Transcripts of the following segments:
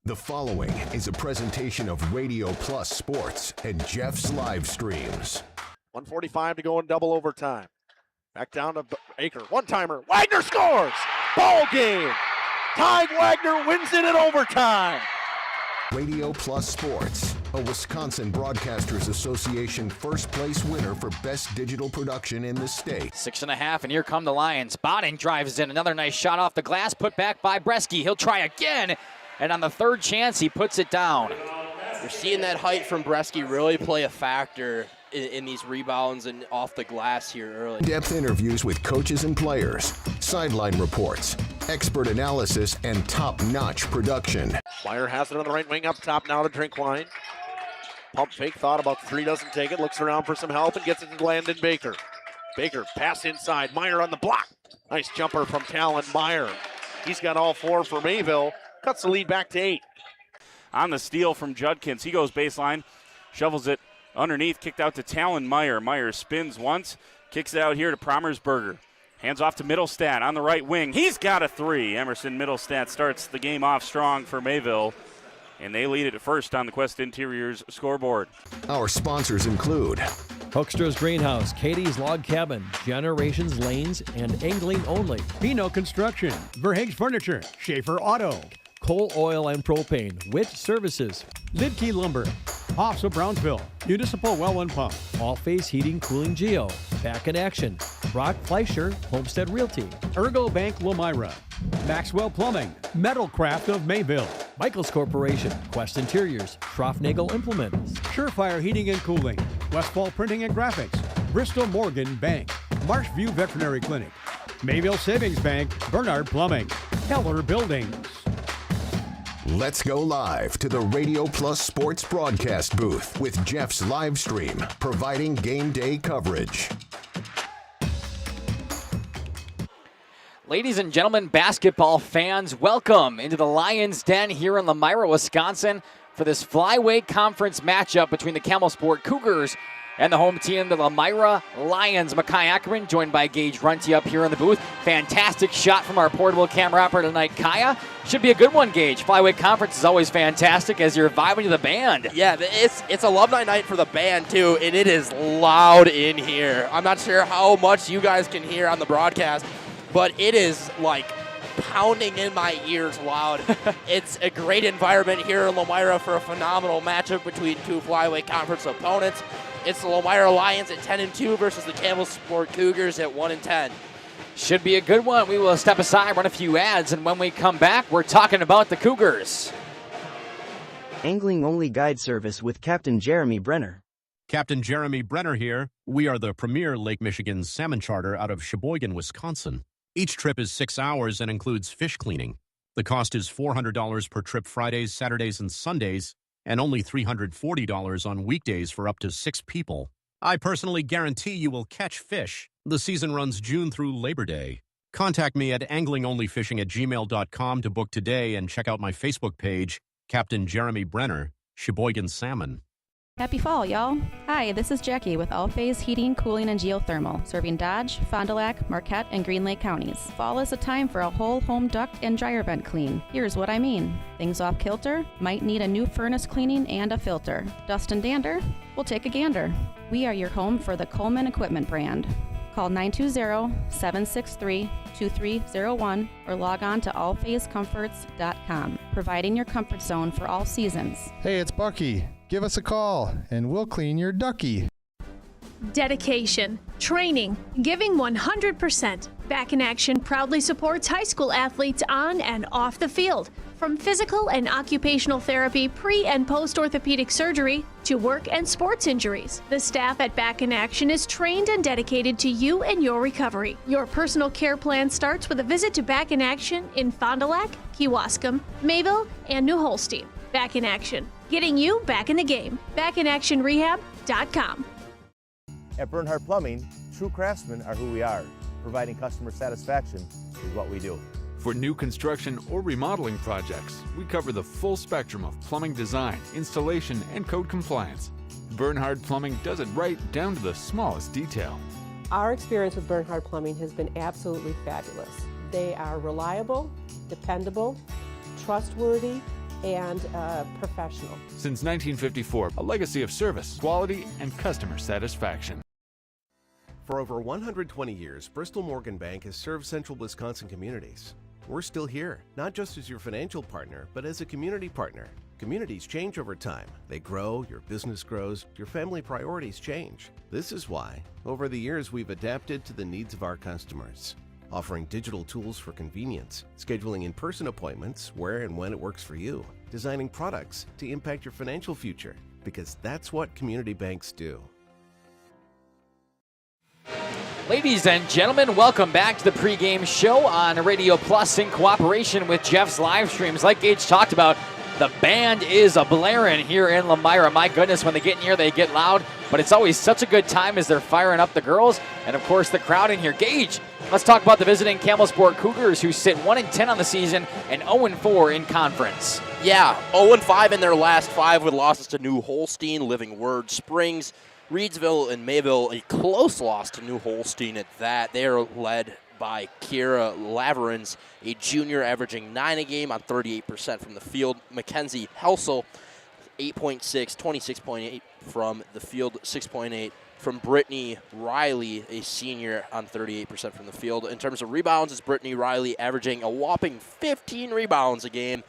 The following is a presentation of Radio Plus Sports and Jeff's Livestreams. 1:45 to go in double overtime. Back down to Baker. One-timer. Wagner scores! Ball game! Ty Wagner wins it in overtime. Radio Plus Sports, a Wisconsin Broadcasters Association first place winner for best digital production in the state. 6.5, and here come the Lions. Botting drives in. Another nice shot off the glass, put back by Bresky. He'll try again, and on the third chance, he puts it down. You're seeing that height from Bresky really play a factor in these rebounds and off the glass here early. In-depth interviews with coaches and players, sideline reports, expert analysis, and top-notch production. Meyer has it on the right wing up top now to Drinkwine. Pump fake, thought about the three, doesn't take it, looks around for some help and gets it to Landon Baker. Baker, pass inside, Meyer on the block. Nice jumper from Talon Meyer. He's got all four for Mayville, cuts the lead back to 8. On the steal from Judkins, he goes baseline, shovels it underneath, kicked out to Talon Meyer. Meyer spins once, kicks it out here to Promersberger. Hands off to Middlestat on the right wing. He's got a three. Emerson Middlestat starts the game off strong for Mayville, and they lead it first on the Quest Interiors scoreboard. Our sponsors include Hoekstra's Greenhouse, Katie's Log Cabin, Generations Lanes, and Angling Only. Pino Construction, Verhaeg's Furniture, Schaefer Auto, Coal Oil and Propane, Witt Services, Lidkey Lumber, Hoffs of Brownsville, Municipal Well and Pump, All Face Heating, Cooling Geo, Back in Action, Brock Fleischer, Homestead Realty, Ergo Bank Lomira, Maxwell Plumbing, Metalcraft of Mayville, Michaels Corporation, Quest Interiors, Schroffnagel Implements, Surefire Heating and Cooling, Westfall Printing and Graphics, Bristol Morgan Bank, Marshview Veterinary Clinic, Mayville Savings Bank, Bernard Plumbing, Keller Buildings. Let's go live to the Radio Plus Sports broadcast booth with Jeff's Livestream, providing game day coverage. Ladies and gentlemen, basketball fans, welcome into the Lions Den here in Lomira, Wisconsin for this Flyweight Conference matchup between the Campbellsport Cougars and the home team, the Lomira Lions. Makai Ackerman joined by Gage Runty up here in the booth. Fantastic shot from our portable camera operator tonight, Kaya. Should be a good one, Gage. Flyweight Conference is always fantastic as you're vibing to the band. Yeah, it's alumni night for the band, too, and it is loud in here. I'm not sure how much you guys can hear on the broadcast, but it is like pounding in my ears loud. It's a great environment here in Lomira for a phenomenal matchup between two Flyweight Conference opponents. It's the Lomira Lions at 10-2 versus the Campbellsport Cougars at 1-10. Should be a good one. We will step aside, run a few ads, and when we come back, we're talking about the Cougars. Angling Only Guide Service with Captain Jeremy Brenner. Captain Jeremy Brenner here. We are the premier Lake Michigan salmon charter out of Sheboygan, Wisconsin. Each trip is 6 hours and includes fish cleaning. The cost is $400 per trip Fridays, Saturdays, and Sundays, and only $340 on weekdays for up to 6 people. I personally guarantee you will catch fish. The season runs June through Labor Day. Contact me at anglingonlyfishing@gmail.com to book today and check out my Facebook page, Captain Jeremy Brenner, Sheboygan Salmon. Happy fall, y'all. Hi, this is Jackie with All Phase Heating, Cooling, and Geothermal, serving Dodge, Fond du Lac, Marquette, and Green Lake counties. Fall is a time for a whole home duct and dryer vent clean. Here's what I mean. Things off kilter? Might need a new furnace cleaning and a filter. Dust and dander? We'll take a gander. We are your home for the Coleman Equipment brand. Call 920-763-2301 or log on to allphasecomforts.com, providing your comfort zone for all seasons. Hey, it's Bucky. Give us a call, and we'll clean your ducky. Dedication, training, giving 100%. Back in Action proudly supports high school athletes on and off the field. From physical and occupational therapy, pre- and post-orthopedic surgery, to work and sports injuries. The staff at Back in Action is trained and dedicated to you and your recovery. Your personal care plan starts with a visit to Back in Action in Fond du Lac, Kewaskum, Mayville, and New Holstein. Back in Action, getting you back in the game. BackinActionRehab.com. At Bernhard Plumbing, true craftsmen are who we are. Providing customer satisfaction is what we do. For new construction or remodeling projects, we cover the full spectrum of plumbing design, installation, and code compliance. Bernhard Plumbing does it right down to the smallest detail. Our experience with Bernhard Plumbing has been absolutely fabulous. They are reliable, dependable, trustworthy, and professional. Since 1954, a legacy of service, quality, and customer satisfaction. For over 120 years, Bristol Morgan Bank has served central Wisconsin communities. We're still here, not just as your financial partner, but as a community partner. Communities change over time. They grow, your business grows, your family priorities change. This is why, over the years, we've adapted to the needs of our customers, offering digital tools for convenience, scheduling in-person appointments where and when it works for you, designing products to impact your financial future, because that's what community banks do. Ladies and gentlemen, welcome back to the pregame show on Radio Plus in cooperation with Jeff's Livestreams. Like Gage talked about, the band is a-blaring here in Lomira. My goodness, when they get in here, they get loud, but it's always such a good time as they're firing up the girls and, of course, the crowd in here. Gage, let's talk about the visiting Campbellsport Cougars, who sit 1-10 on the season and 0-4 in conference. Yeah, 0-5 in their last 5 with losses to New Holstein, Living Word, Springs, Reedsville, and Mayville. A close loss to New Holstein at that. They are led by Kira Laverens, a junior averaging 9 a game on 38% from the field. Mackenzie Helsel, 8.6, 26.8 from the field, 6.8 from Brittany Riley, a senior, on 38% from the field. In terms of rebounds, it's Brittany Riley averaging a whopping 15 rebounds a game,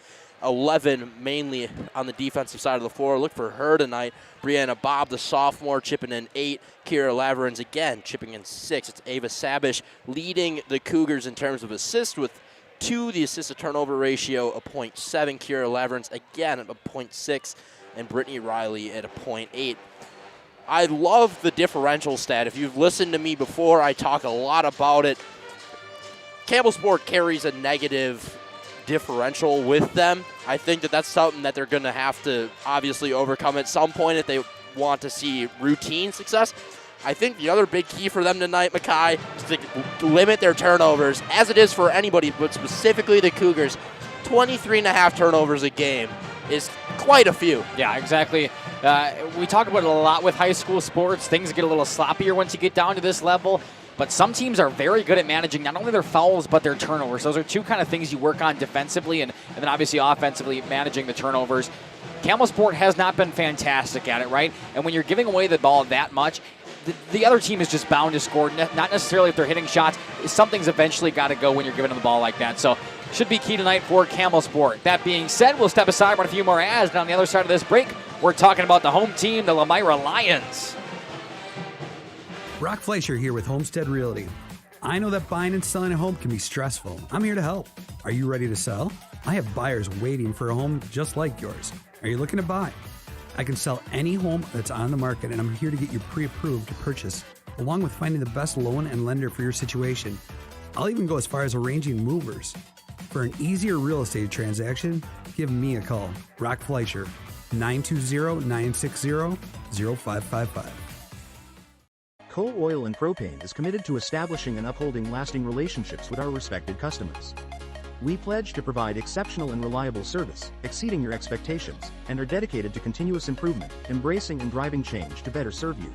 11 mainly on the defensive side of the floor. Look for her tonight. Brianna Bobb, the sophomore, chipping in 8. Kira Laverens again chipping in 6. It's Ava Sabish leading the Cougars in terms of assists with 2. The assist-to-turnover ratio, a 0.7. Kira Laverens again at a 0.6. And Brittany Riley at a 0.8. I love the differential stat. If you've listened to me before, I talk a lot about it. Campbellsport carries a negative differential with them. I think that that's something that they're going to have to obviously overcome at some point if they want to see routine success. I think the other big key for them tonight, Mackay, is to limit their turnovers, as it is for anybody, but specifically the Cougars. 23.5 turnovers a game is quite a few. Yeah, exactly. We talk about it a lot with high school sports. Things get a little sloppier once you get down to this level. But some teams are very good at managing not only their fouls, but their turnovers. Those are 2 kind of things you work on defensively and then obviously offensively managing the turnovers. Campbellsport has not been fantastic at it, right? And when you're giving away the ball that much, the other team is just bound to score. Not necessarily if they're hitting shots. Something's eventually got to go when you're giving them the ball like that. So should be key tonight for Campbellsport. That being said, we'll step aside, run a few more ads. And on the other side of this break, we're talking about the home team, the Lomira Lions. Brock Fleischer here with Homestead Realty. I know that buying and selling a home can be stressful. I'm here to help. Are you ready to sell? I have buyers waiting for a home just like yours. Are you looking to buy? I can sell any home that's on the market, and I'm here to get you pre-approved to purchase, along with finding the best loan and lender for your situation. I'll even go as far as arranging movers. For an easier real estate transaction, give me a call. Brock Fleischer, 920-960-0555. Coal Oil and Propane is committed to establishing and upholding lasting relationships with our respected customers. We pledge to provide exceptional and reliable service, exceeding your expectations, and are dedicated to continuous improvement, embracing and driving change to better serve you.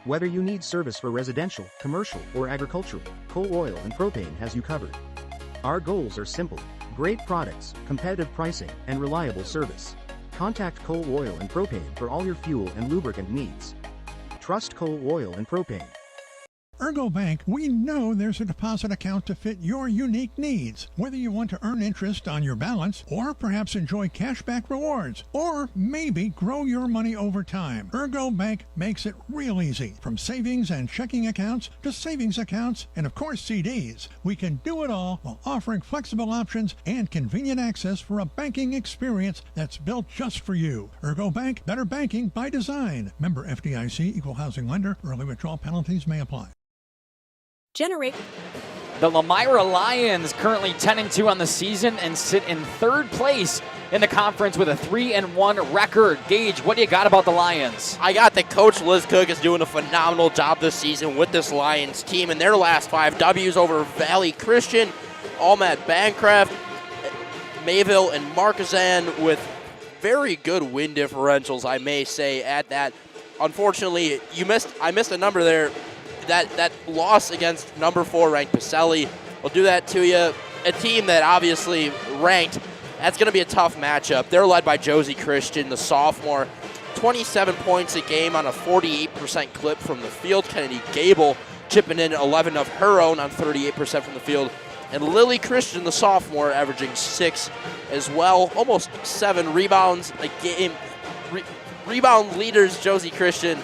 Whether you need service for residential, commercial, or agricultural, Coal Oil and Propane has you covered. Our goals are simple: great products, competitive pricing, and reliable service. Contact Coal Oil and Propane for all your fuel and lubricant needs. Trust Coal Oil and Propane. Ergo Bank, we know there's a deposit account to fit your unique needs. Whether you want to earn interest on your balance, or perhaps enjoy cashback rewards, or maybe grow your money over time, Ergo Bank makes it real easy. From savings and checking accounts to savings accounts and, of course, CDs. We can do it all while offering flexible options and convenient access for a banking experience that's built just for you. Ergo Bank, better banking by design. Member FDIC, equal housing lender. Early withdrawal penalties may apply. The Lomira Lions currently 10-2 on the season and sit in 3rd place in the conference with a 3-1 record. Gage, what do you got about the Lions? I got that Coach Liz Cook is doing a phenomenal job this season with this Lions team in their last 5 W's over Valley Christian, Allmet Bancroft, Mayville, and Marquezan with very good win differentials, I may say, at that. Unfortunately, I missed a number there. That loss against number 4 ranked Pacelli will do that to you. A team that obviously ranked That's going to be a tough matchup. They're led by Josie Christian, the sophomore. 27 points a game on a 48% clip from the field. Kennedy Gable chipping in 11 of her own on 38% from the field. And Lily Christian, the sophomore, averaging 6 as well. Almost 7 rebounds a game. Rebound leaders, Josie Christian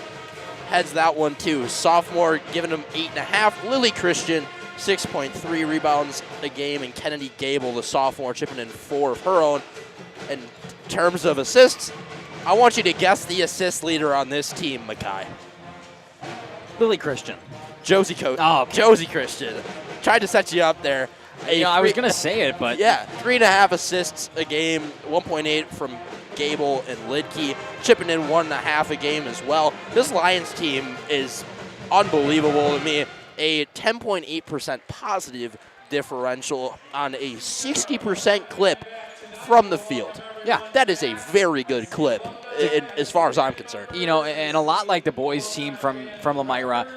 heads that one too. Sophomore giving them 8.5. Lily Christian, 6.3 rebounds a game. And Kennedy Gable, the sophomore, chipping in 4 of her own. In terms of assists, I want you to guess the assist leader on this team, Makai. Lily Christian. Josie Christian. Tried to set you up there. I was going to say it, but... Yeah, 3.5 assists a game, 1.8 from Gable and Lidke, chipping in 1.5 a game as well. This Lions team is unbelievable to me. A 10.8% positive differential on a 60% clip from the field. Yeah. That is a very good clip as far as I'm concerned. And a lot like the boys team from Lomira,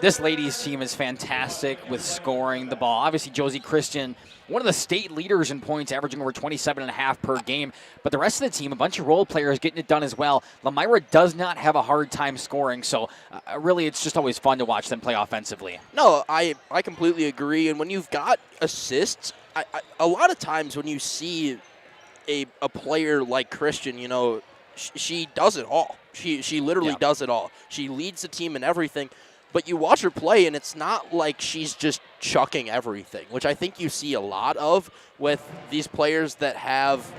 this ladies team is fantastic with scoring the ball. Obviously, Josie Christian, one of the state leaders in points, averaging over 27.5 per game. But the rest of the team, a bunch of role players getting it done as well. Lomira does not have a hard time scoring, so really it's just always fun to watch them play offensively. No, I completely agree. And when you've got assists, a lot of times when you see a player like Christian, she does it all. She literally does it all. She leads the team in everything. But you watch her play, and it's not like she's just chucking everything, which I think you see a lot of with these players that have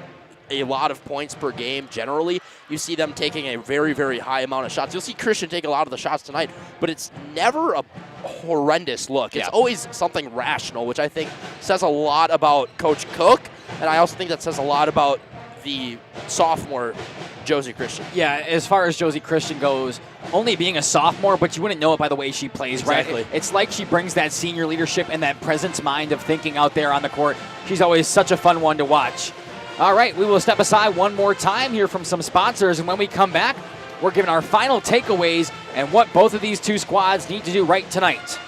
a lot of points per game generally. You see them taking a very, very high amount of shots. You'll see Christian take a lot of the shots tonight, but it's never a horrendous look. It's always something rational, which I think says a lot about Coach Cook, and I also think that says a lot about the sophomore Josie Christian. Yeah, as far as Josie Christian goes, only being a sophomore, but you wouldn't know it by the way she plays, exactly. Right? It's like she brings that senior leadership and that presence mind of thinking out there on the court. She's always such a fun one to watch. All right, we will step aside one more time, hear from some sponsors, and when we come back, we're giving our final takeaways and what both of these two squads need to do right tonight.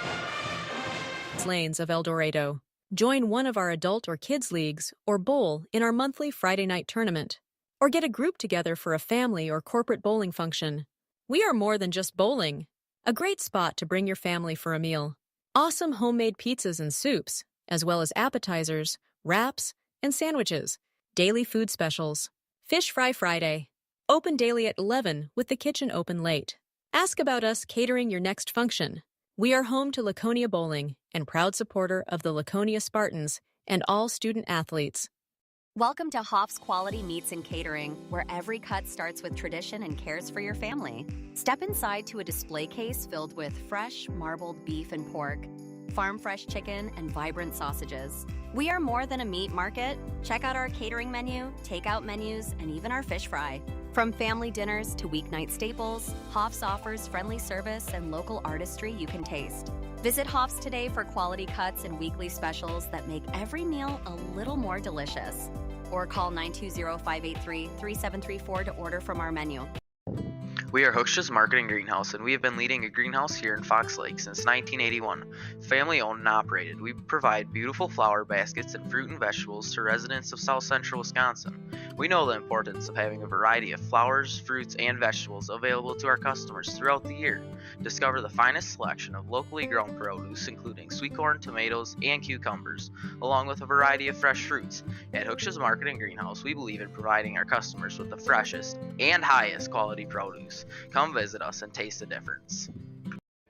Lanes of El Dorado. Join one of our adult or kids leagues or bowl in our monthly Friday night tournament. Or get a group together for a family or corporate bowling function. We are more than just bowling. A great spot to bring your family for a meal. Awesome homemade pizzas and soups, as well as appetizers, wraps, and sandwiches. Daily food specials. Fish Fry Friday. Open daily at 11 with the kitchen open late. Ask about us catering your next function. We are home to Laconia Bowling and proud supporter of the Laconia Spartans and all student athletes. Welcome to Hoff's Quality Meats and Catering, where every cut starts with tradition and cares for your family. Step inside to a display case filled with fresh, marbled beef and pork, farm-fresh chicken, and vibrant sausages. We are more than a meat market. Check out our catering menu, takeout menus, and even our fish fry. From family dinners to weeknight staples, Hoff's offers friendly service and local artistry you can taste. Visit Hoff's today for quality cuts and weekly specials that make every meal a little more delicious. Or call 920-583-3734 to order from our menu. We are Hooksha's Marketing Greenhouse, and we have been leading a greenhouse here in Fox Lake since 1981. Family owned and operated, we provide beautiful flower baskets and fruit and vegetables to residents of South Central Wisconsin. We know the importance of having a variety of flowers, fruits, and vegetables available to our customers throughout the year. Discover the finest selection of locally grown produce, including sweet corn, tomatoes, and cucumbers, along with a variety of fresh fruits. At Hooksha's Marketing Greenhouse, we believe in providing our customers with the freshest and highest quality produce. Come visit us and taste the difference.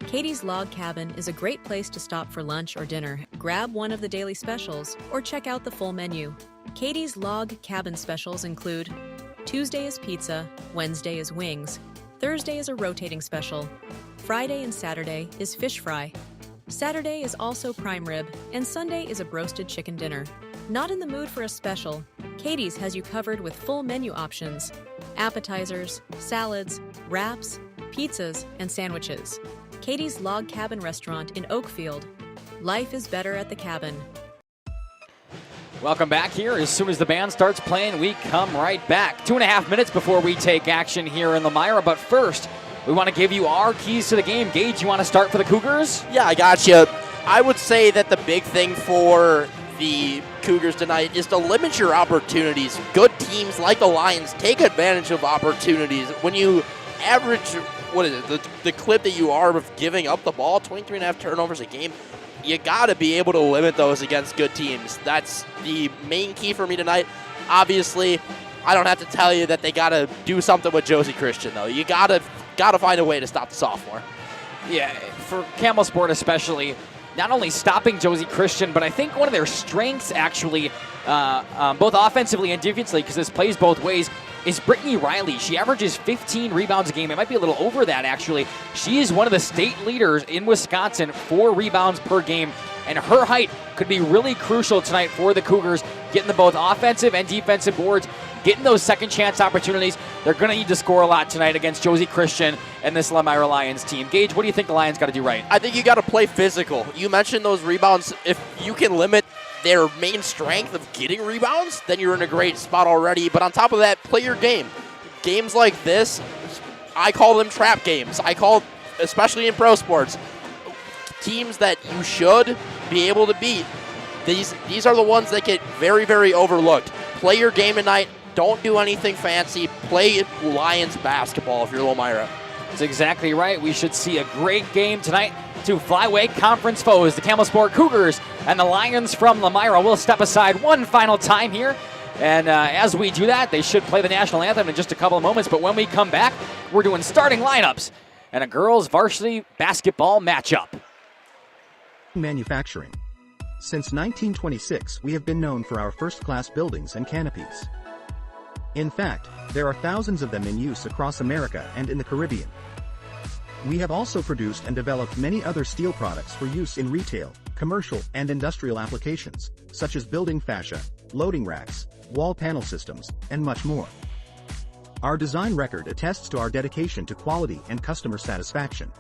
Katie's Log Cabin is a great place to stop for lunch or dinner. Grab one of the daily specials or check out the full menu. Katie's Log Cabin specials include Tuesday is pizza, Wednesday is wings, Thursday is a rotating special, Friday and Saturday is fish fry, Saturday is also prime rib, and Sunday is a broasted chicken dinner. Not in the mood for a special? Katie's has you covered with full menu options, appetizers, salads, wraps, pizzas, and sandwiches. Katie's Log Cabin Restaurant in Oakfield. Life is better at the cabin. Welcome back here. As soon as the band starts playing, we come right back. 2.5 minutes before we take action here in Lomira, but first, we want to give you our keys to the game. Gage, you want to start for the Cougars? Yeah, I got you. I would say that the big thing for the Cougars tonight is to limit your opportunities. Good teams like the Lions take advantage of opportunities. When you average, the clip that you are of giving up the ball, 23.5 turnovers a game, you got to be able to limit those against good teams. That's the main key for me tonight. Obviously, I don't have to tell you that they got to do something with Josie Christian, though. You got to find a way to stop the sophomore. Yeah, for Campbellsport especially, not only stopping Josie Christian, but I think one of their strengths actually, both offensively and defensively, because this plays both ways, is Brittany Riley. She averages 15 rebounds a game. It might be a little over that, actually. She is one of the state leaders in Wisconsin for rebounds per game, and her height could be really crucial tonight for the Cougars, getting the both offensive and defensive boards, getting those second chance opportunities. They're going to need to score a lot tonight against Josie Christian and this Lomira Lions team. Gage, what do you think the Lions got to do right? I think you got to play physical. You mentioned those rebounds. If you can limit their main strength of getting rebounds, then you're in a great spot already. But on top of that, play your game. Games like this, I call them trap games. I call, especially in pro sports, teams that you should be able to beat. These are the ones that get very, very overlooked. Play your game tonight. Don't do anything fancy. Play Lions basketball if you're Lomira. That's exactly right. We should see a great game tonight. Two flyweight conference foes, the Campbellsport Cougars and the Lions from Lomira. We'll step aside one final time here. And as we do that, they should play the national anthem in just a couple of moments. But when we come back, we're doing starting lineups and a girls varsity basketball matchup. Manufacturing. Since 1926, we have been known for our first-class buildings and canopies. In fact, there are thousands of them in use across America and in the Caribbean. We have also produced and developed many other steel products for use in retail, commercial, and industrial applications, such as building fascia, loading racks, wall panel systems, and much more. Our design record attests to our dedication to quality and customer satisfaction.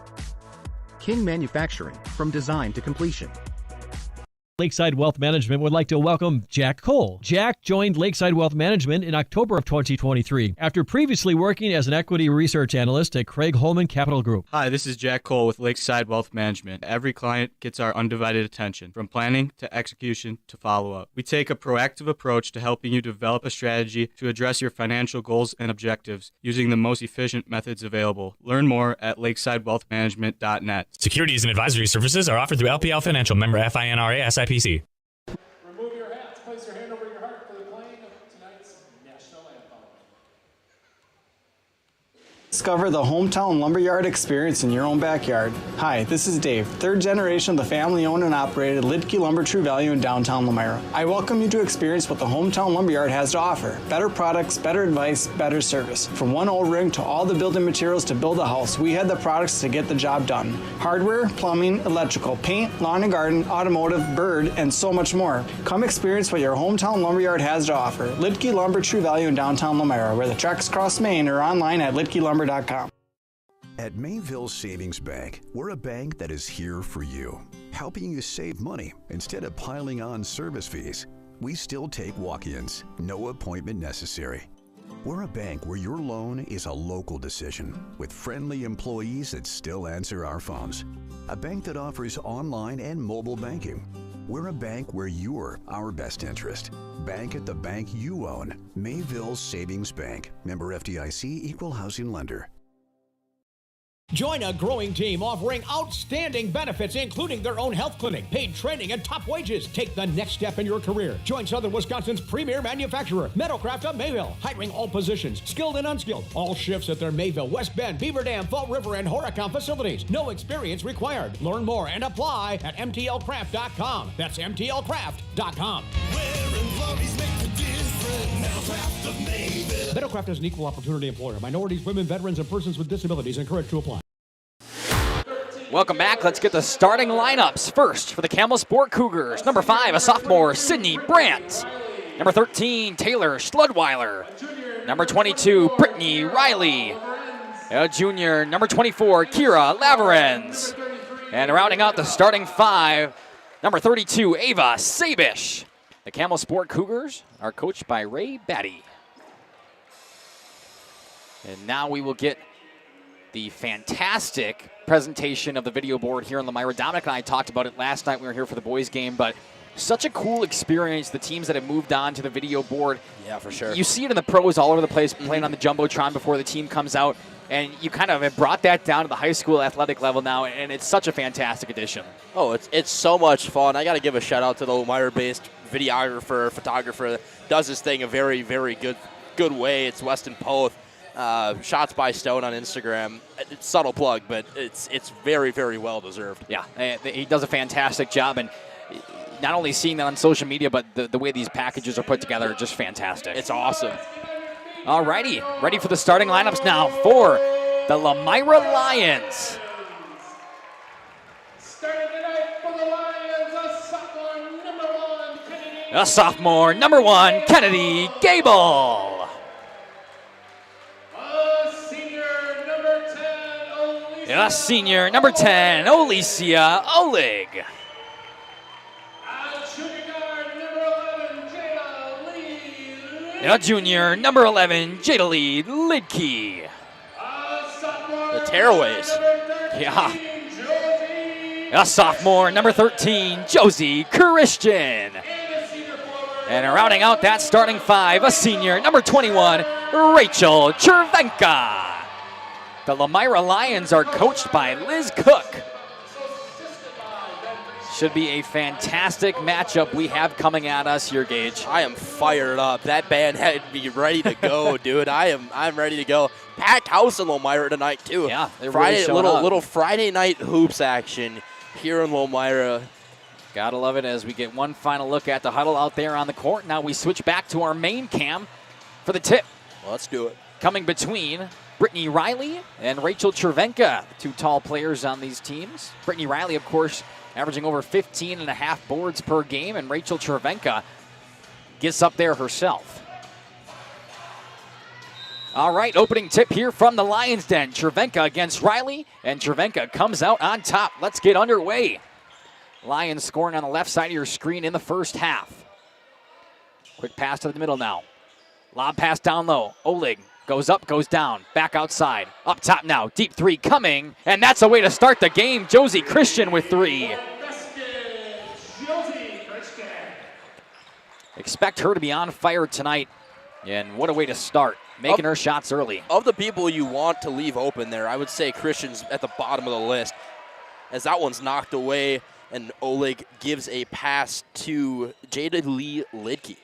King Manufacturing, from design to completion. Lakeside Wealth Management would like to welcome Jack Cole. Jack joined Lakeside Wealth Management in October of 2023 after previously working as an equity research analyst at Craig Holman Capital Group. Hi, this is Jack Cole with Lakeside Wealth Management. Every client gets our undivided attention, from planning to execution to follow-up. We take a proactive approach to helping you develop a strategy to address your financial goals and objectives using the most efficient methods available. Learn more at lakesidewealthmanagement.net. Securities and advisory services are offered through LPL Financial, member FINRA SIPC. Remove your hats. Place your hand over your heart for the playing of tonight's national anthem. Discover the hometown lumberyard experience in your own backyard. Hi, this is Dave, third generation of the family-owned and operated Lidke Lumber True Value in downtown Lomira. I welcome you to experience what the hometown lumberyard has to offer. Better products, better advice, better service. From one O-ring to all the building materials to build a house, we had the products to get the job done. Hardware, plumbing, electrical, paint, lawn and garden, automotive, bird, and so much more. Come experience what your hometown lumberyard has to offer. Lidke Lumber True Value in downtown Lomira, where the tracks cross Main, or online at lidkelumber.com. At Mayville Savings Bank, we're a bank that is here for you, helping you save money instead of piling on service fees. We still take walk-ins, no appointment necessary. We're a bank where your loan is a local decision, with friendly employees that still answer our phones. A bank that offers online and mobile banking. We're a bank where you're our best interest. Bank at the bank you own. Mayville Savings Bank. Member FDIC, Equal Housing Lender. Join a growing team offering outstanding benefits, including their own health clinic, paid training, and top wages. Take the next step in your career. Join Southern Wisconsin's premier manufacturer, Metalcraft of Mayville, hiring all positions, skilled and unskilled. All shifts at their Mayville, West Bend, Beaver Dam, Fall River, and Horicon facilities. No experience required. Learn more and apply at mtlcraft.com. That's mtlcraft.com. Metalcraft is an equal opportunity employer. Minorities, women, veterans, and persons with disabilities encouraged to apply. Welcome back. Let's get the starting lineups. First, for the Campbellsport Cougars, number 5, a sophomore, Sydney Brandt. Number 13, Taylor Schludweiler. Number 22, Brittany Riley. A junior, number 24, Kira Laverenz. And rounding out the starting 5, number 32, Ava Sabish. The Campbellsport Cougars are coached by Ray Batty. And now we will get the fantastic presentation of the video board here in Lomira. Dominic and I talked about it last night when we were here for the boys game, but Such a cool experience, the teams that have moved on to the video board. Yeah, for sure. You see it in the pros all over the place, playing on the Jumbotron before the team comes out, and you kind of have brought that down to the high school athletic level now, and it's such a fantastic addition. Oh, it's so much fun. I got to give a shout out to the Lomira-based videographer, photographer that does this thing a very, very good way. It's Weston Poth. Shots by Stone on Instagram. It's subtle plug, but it's very, very well deserved. Yeah, he does a fantastic job, and not only seeing that on social media, but the way these packages are put together are just fantastic. It's awesome. All righty, ready for the starting lineups now for the Lomira Lions. Starting tonight for the Lions, A sophomore, number 1, Kennedy Gable. A senior, number 10, Alicia Oleg. A junior, number 11, Jadalee Lidkey. The tearaways. Yeah. A sophomore, number 13, Josie Christian. And rounding out that starting 5, a senior, number 21, Rachel Chervenka. The Lomira Lions are coached by Liz Cook. Should be a fantastic matchup we have coming at us here, Gage. I am fired up. That band had me ready to go, dude. I'm ready to go. Packed house in Lomira tonight too. Yeah, they're Friday really little Friday night hoops action here in Lomira. Gotta love it as we get one final look at the huddle out there on the court. Now we switch back to our main cam for the tip. Let's do it. Coming between Brittany Riley and Rachel Chervenka, the two tall players on these teams. Brittany Riley, of course, averaging over 15.5 boards per game, and Rachel Chervenka gets up there herself. All right, opening tip here from the Lions Den. Chervenka against Riley, and Chervenka comes out on top. Let's get underway. Lions scoring on the left side of your screen in the first half. Quick pass to the middle now. Lob pass down low. Oleg goes up, goes down, back outside. Up top now, deep 3 coming, and that's a way to start the game. Josie Christian with 3. Expect her to be on fire tonight, and what a way to start, making her shots early. Of the people you want to leave open there, I would say Christian's at the bottom of the list, as that one's knocked away, and Oleg gives a pass to Jadalee Lidkey.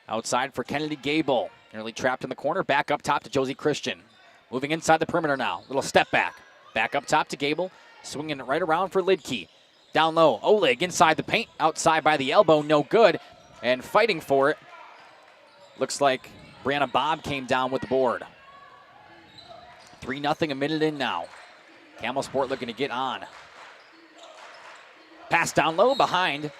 Outside for Kennedy Gable. Nearly trapped in the corner. Back up top to Josie Christian. Moving inside the perimeter now. Little step back. Back up top to Gable. Swinging it right around for Lidkey. Down low. Oleg inside the paint. Outside by the elbow. No good. And fighting for it. Looks like Brianna Bob came down with the board. 3-0 a minute in now. Campbellsport looking to get on. Pass down low behind.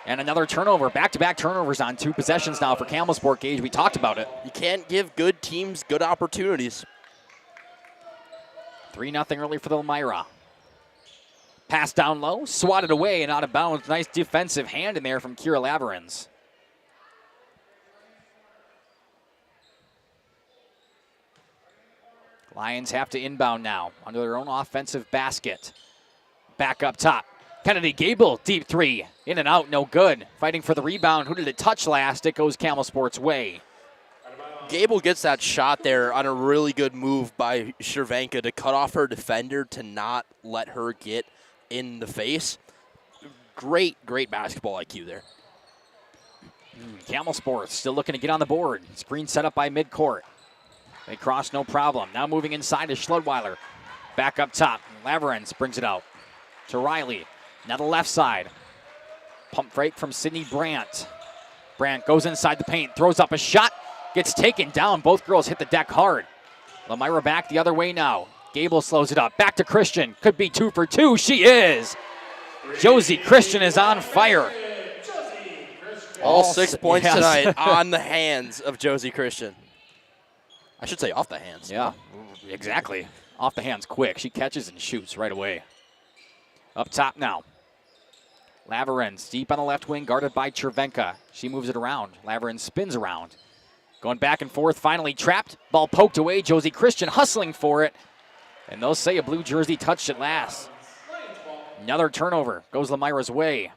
And another turnover. Back-to-back turnovers on 2 possessions now for Campbellsport. Gage, we talked about it. You can't give good teams good opportunities. 3-0 early for the Lomira. Pass down low, swatted away and out of bounds. Nice defensive hand in there from Kira Laverins. Lions have to inbound now under their own offensive basket. Back up top. Kennedy Gable, deep 3. In and out, no good. Fighting for the rebound. Who did it touch last? It goes Campbellsport's way. Gable gets that shot there on a really good move by Chervenka to cut off her defender to not let her get in the face. Great basketball IQ there. Campbellsport still looking to get on the board. Screen set up by midcourt. They cross no problem. Now moving inside is Schludweiler. Back up top. Laverins brings it out to Riley. Now the left side. Pump fake from Sydney Brandt. Brandt goes inside the paint, throws up a shot, gets taken down. Both girls hit the deck hard. Lomira back the other way now. Gable slows it up. Back to Christian. Could be 2 for 2. She is. Josie Christian is on fire. All 6 points tonight on the hands of Josie Christian. I should say off the hands. Yeah, exactly. Off the hands quick. She catches and shoots right away. Up top now. Laverins deep on the left wing, guarded by Chervenka. She moves it around. Laverins spins around. Going back and forth, finally trapped. Ball poked away. Josie Christian hustling for it. And they'll say a blue jersey touched it last. Another turnover goes Lomira's way.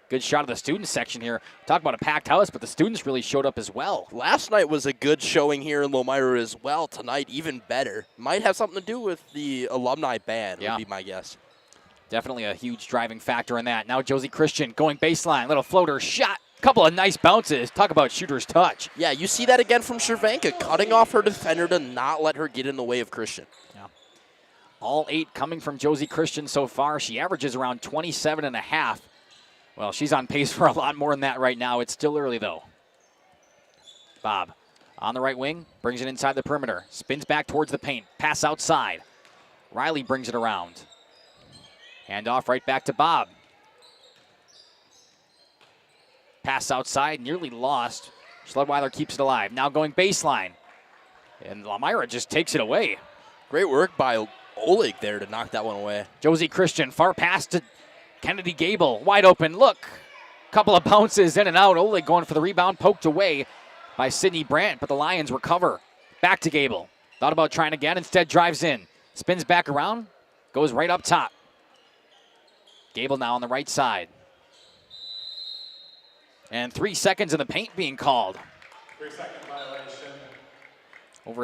Good shot of the student section here. Talk about a packed house, but the students really showed up as well. Last night was a good showing here in Lomira as well. Tonight, even better. Might have something to do with the alumni band, would be my guess. Definitely a huge driving factor in that. Now Josie Christian going baseline. Little floater shot. Couple of nice bounces. Talk about shooter's touch. Yeah, you see that again from Cervenka, cutting off her defender to not let her get in the way of Christian. Yeah. All 8 coming from Josie Christian so far. She averages around 27.5. Well, she's on pace for a lot more than that right now. It's still early, though. Bob on the right wing, brings it inside the perimeter. Spins back towards the paint. Pass outside. Riley brings it around. Hand off right back to Bob. Pass outside, nearly lost. Schledweiler keeps it alive. Now going baseline. And Lomira just takes it away. Great work by Oleg there to knock that one away. Josie Christian, far pass to Kennedy Gable, wide open look. Couple of bounces in and out. Oleg going for the rebound, poked away by Sydney Brandt, but the Lions recover. Back to Gable. Thought about trying again, instead drives in. Spins back around, goes right up top. Gable now on the right side. And 3 seconds in the paint being called. 3-second violation. Over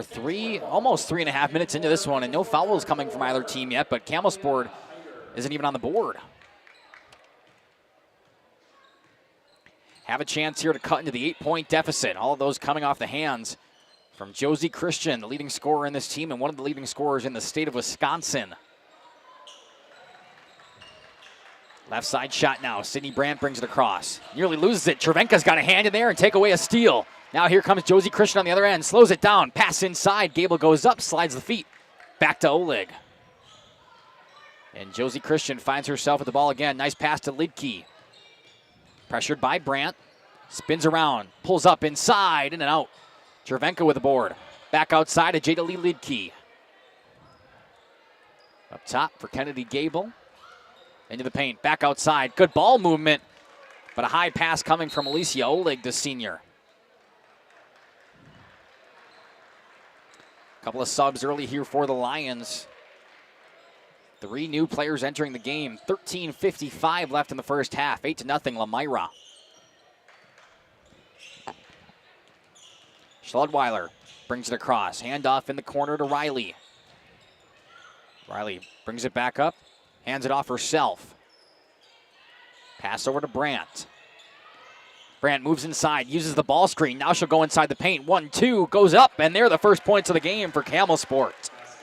almost 3.5 minutes into this one, and no fouls coming from either team yet, but Campbellsport isn't even on the board. Have a chance here to cut into the 8-point deficit. All of those coming off the hands from Josie Christian, the leading scorer in this team and one of the leading scorers in the state of Wisconsin. Left side shot now. Sydney Brandt brings it across. Nearly loses it. Cervenka's got a hand in there and take away a steal. Now here comes Josie Christian on the other end. Slows it down. Pass inside. Gable goes up, slides the feet. Back to Oleg. And Josie Christian finds herself with the ball again. Nice pass to Lidke. Pressured by Brandt. Spins around. Pulls up inside. In and out. Cervenka with the board. Back outside to Jada Lee Lidke. Up top for Kennedy Gable. Into the paint. Back outside. Good ball movement. But a high pass coming from Alicia Oleg, the senior. Couple of subs early here for the Lions. 3 new players entering the game. 13:55 left in the first half. 8-0 Lomira. Schledweiler brings it across. Handoff in the corner to Riley. Riley brings it back up. Hands it off herself. Pass over to Brandt. Brandt moves inside, uses the ball screen. Now she'll go inside the paint. 1-2, goes up, and they're the first points of the game for Campbellsport.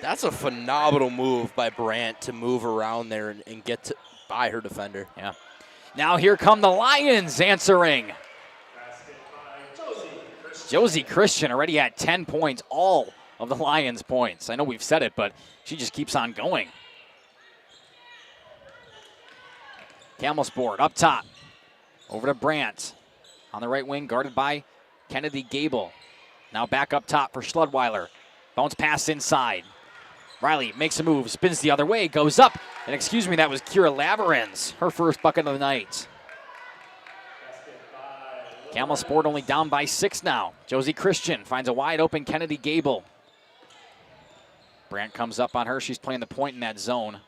That's a phenomenal move by Brandt to move around there and get by her defender. Yeah. Now here come the Lions answering. Josie Christian already at 10 points, all of the Lions' points. I know we've said it, but she just keeps on going. Campbellsport up top. Over to Brandt. On the right wing, guarded by Kennedy Gable. Now back up top for Schledweiler. Bounce pass inside. Riley makes a move, spins the other way, goes up. And excuse me, that was Kira Laverenz, her first bucket of the night. Campbellsport only down by 6 now. Josie Christian finds a wide open Kennedy Gable. Brandt comes up on her. She's playing the point in that zone.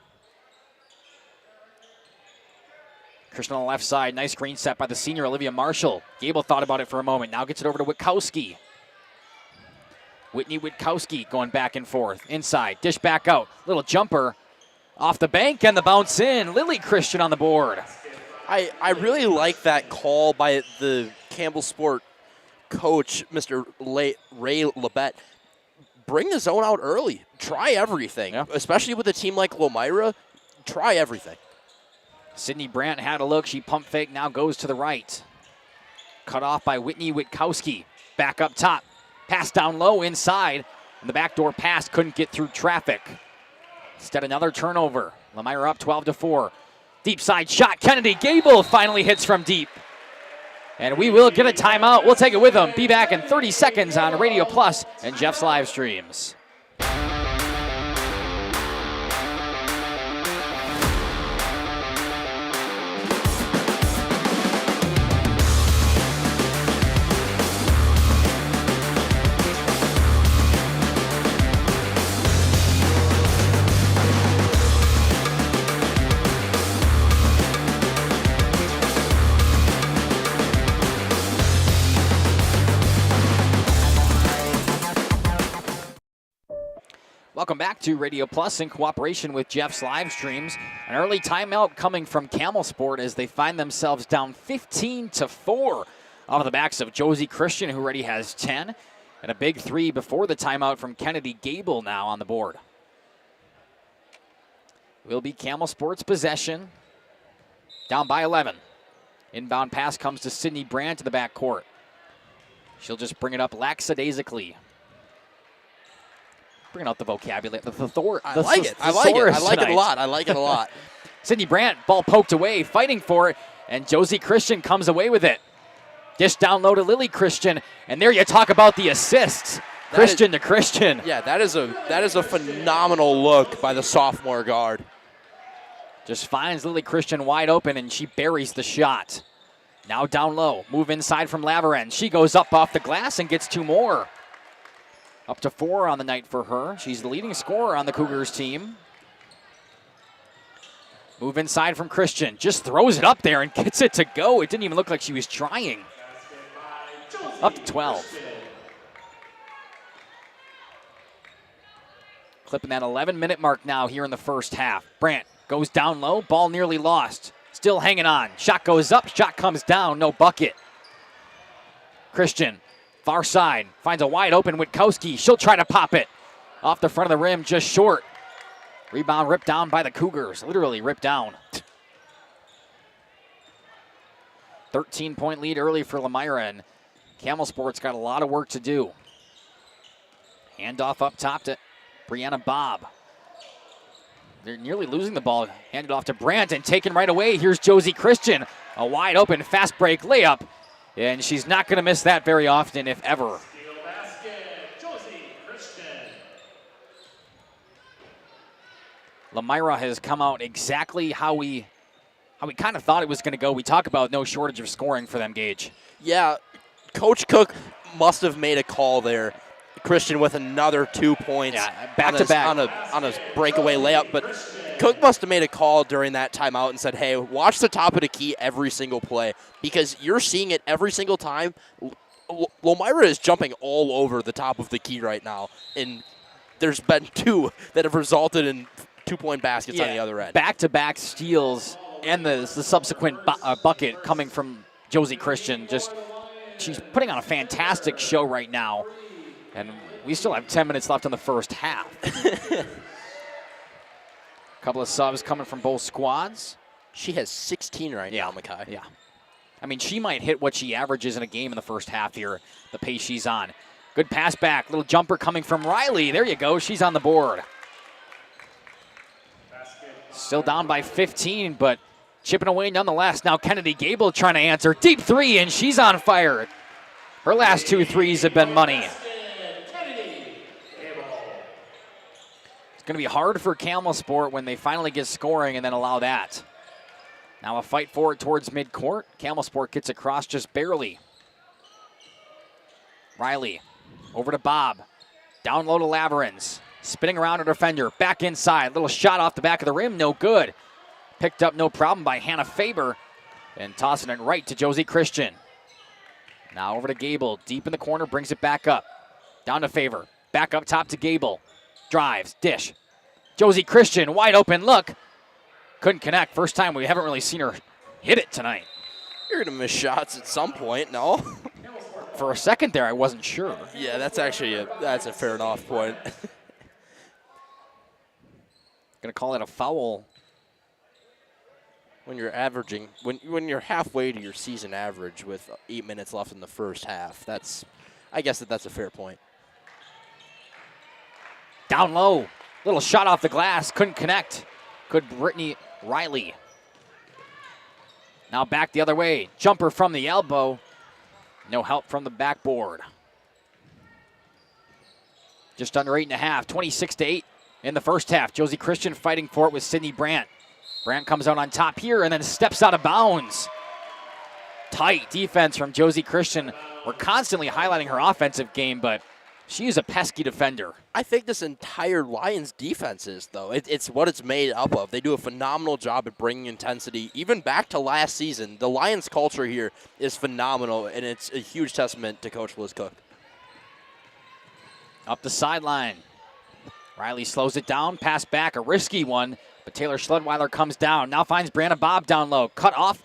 Christian on the left side. Nice screen set by the senior Olivia Marshall. Gable thought about it for a moment. Now gets it over to Witkowski. Whitney Witkowski going back and forth. Inside. Dish back out. Little jumper off the bank and the bounce in. Lily Christian on the board. I really like that call by the Campbellsport coach, Mr. Ray Labette. Bring the zone out early. Try everything. Yeah. Especially with a team like Lomira. Try everything. Sydney Brandt had a look. She pump fake, now goes to the right. Cut off by Whitney Witkowski. Back up top. Pass down low inside. And the backdoor pass couldn't get through traffic. Instead, another turnover. Lomira up 12-4. Deep side shot. Kennedy Gable finally hits from deep. And we will get a timeout. We'll take it with them. Be back in 30 seconds on Radio Plus and Jeff's live streams. Welcome back to Radio Plus in cooperation with Jeff's Livestreams. An early timeout coming from Campbellsport as they find themselves down 15-4 off of the backs of Josie Christian, who already has 10, and a big 3 before the timeout from Kennedy Gable now on the board. Will be Campbellsport's possession, down by 11. Inbound pass comes to Sydney Brandt to the backcourt. She'll just bring it up lackadaisically. Bringing out the vocabulary. I like it. I like it a lot. I like it a lot. Sydney Brandt, ball poked away, fighting for it, and Josie Christian comes away with it. Dish down low to Lily Christian, and there you talk about the assists. Christian to Christian. Yeah, that is a phenomenal look by the sophomore guard. Just finds Lily Christian wide open, and she buries the shot. Now down low, move inside from Laveren. She goes up off the glass and gets 2 more. Up to 4 on the night for her. She's the leading scorer on the Cougars team. Move inside from Christian. Just throws it up there and gets it to go. It didn't even look like she was trying. Up to 12. Clipping that 11-minute mark now here in the first half. Brandt goes down low. Ball nearly lost. Still hanging on. Shot goes up. Shot comes down. No bucket. Christian. Far side, finds a wide open Witkowski. She'll try to pop it. Off the front of the rim, just short. Rebound ripped down by the Cougars. Literally ripped down. 13-point lead early for Lomira, and Campbellsport's got a lot of work to do. Handoff up top to Brianna Bobb. They're nearly losing the ball. Handed off to Brandt and taken right away. Here's Josie Christian. A wide open fast break layup. And she's not going to miss that very often, if ever. Lomira has come out exactly how we kind of thought it was going to go. We talk about no shortage of scoring for them, Gage. Yeah, Coach Cook must have made a call there. Christian with another 2 points, back to back on a breakaway layup, but Cook must have made a call during that timeout and said, hey, watch the top of the key every single play, because you're seeing it every single time. Lomira is jumping all over the top of the key right now, and there's been 2 that have resulted in 2-point baskets on the other end. Back-to-back steals and the subsequent bucket coming from Josie Christian. She's putting on a fantastic show right now. And we still have 10 minutes left in the first half. A couple of subs coming from both squads. She has 16 right now, Makai. Yeah. I mean, she might hit what she averages in a game in the first half here, the pace she's on. Good pass back. Little jumper coming from Riley. There you go. She's on the board. Still down by 15, but chipping away nonetheless. Now Kennedy Gable trying to answer. Deep 3, and she's on fire. Her last 2 threes have been money. It's going to be hard for Campbellsport when they finally get scoring and then allow that. Now a fight for it towards midcourt. Campbellsport gets across just barely. Riley over to Bob. Down low to Laverens. Spinning around a defender. Back inside. Little shot off the back of the rim. No good. Picked up no problem by Hannah Faber. And tossing it right to Josie Christian. Now over to Gable. Deep in the corner. Brings it back up. Down to Faber. Back up top to Gable. Drives, dish. Josie Christian, wide open look. Couldn't connect. First time we haven't really seen her hit it tonight. You're going to miss shots at some point, no? For a second there, I wasn't sure. Yeah, that's actually that's a fair enough point. Going to call it a foul. When you're averaging, when you're halfway to your season average with 8 minutes left in the first half, I guess that's a fair point. Down low. Little shot off the glass. Couldn't connect. Good Brittany Riley. Now back the other way. Jumper from the elbow. No help from the backboard. Just under 8.5. 26-8 in the first half. Josie Christian fighting for it with Sydney Brandt. Brandt comes out on top here and then steps out of bounds. Tight defense from Josie Christian. We're constantly highlighting her offensive game, but she is a pesky defender. I think this entire Lions defense is, though. It's what it's made up of. They do a phenomenal job at bringing intensity. Even back to last season, the Lions culture here is phenomenal, and it's a huge testament to Coach Liz Cook. Up the sideline. Riley slows it down, pass back, a risky one, but Taylor Schledweiler comes down. Now finds Brianna Bob down low. Cut off,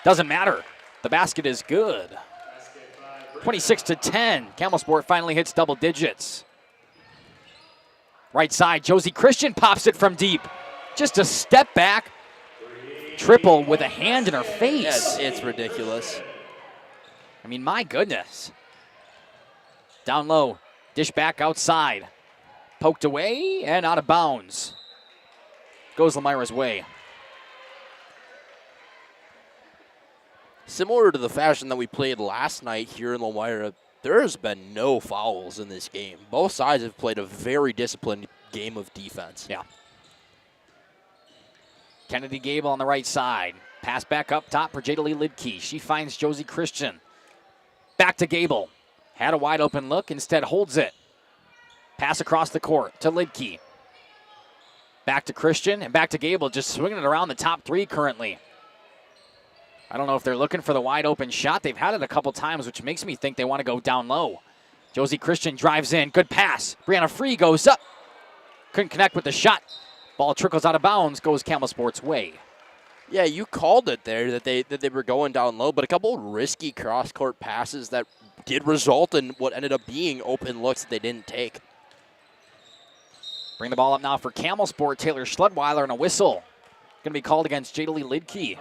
doesn't matter. The basket is good. 26-10. Campbellsport finally hits double digits. Right side, Josie Christian pops it from deep. Just a step back. Triple with a hand in her face. It's ridiculous. I mean, my goodness. Down low, dish back outside. Poked away and out of bounds. Goes Lomira's way. Similar to the fashion that we played last night here in Lomira, there has been no fouls in this game. Both sides have played a very disciplined game of defense. Yeah. Kennedy Gable on the right side. Pass back up top for Jada Lee Lidkey. She finds Josie Christian. Back to Gable. Had a wide open look, instead holds it. Pass across the court to Lidkey. Back to Christian and back to Gable, just swinging it around the top three currently. I don't know if they're looking for the wide open shot. They've had it a couple times, which makes me think they want to go down low. Josie Christian drives in. Good pass. Brianna Free goes up. Couldn't connect with the shot. Ball trickles out of bounds, goes Campbellsport's way. Yeah, you called it there that they were going down low, but a couple risky cross-court passes that did result in what ended up being open looks that they didn't take. Bring the ball up now for Campbellsport. Taylor Schledweiler and a whistle. Going to be called against Jada Lee Lidkey.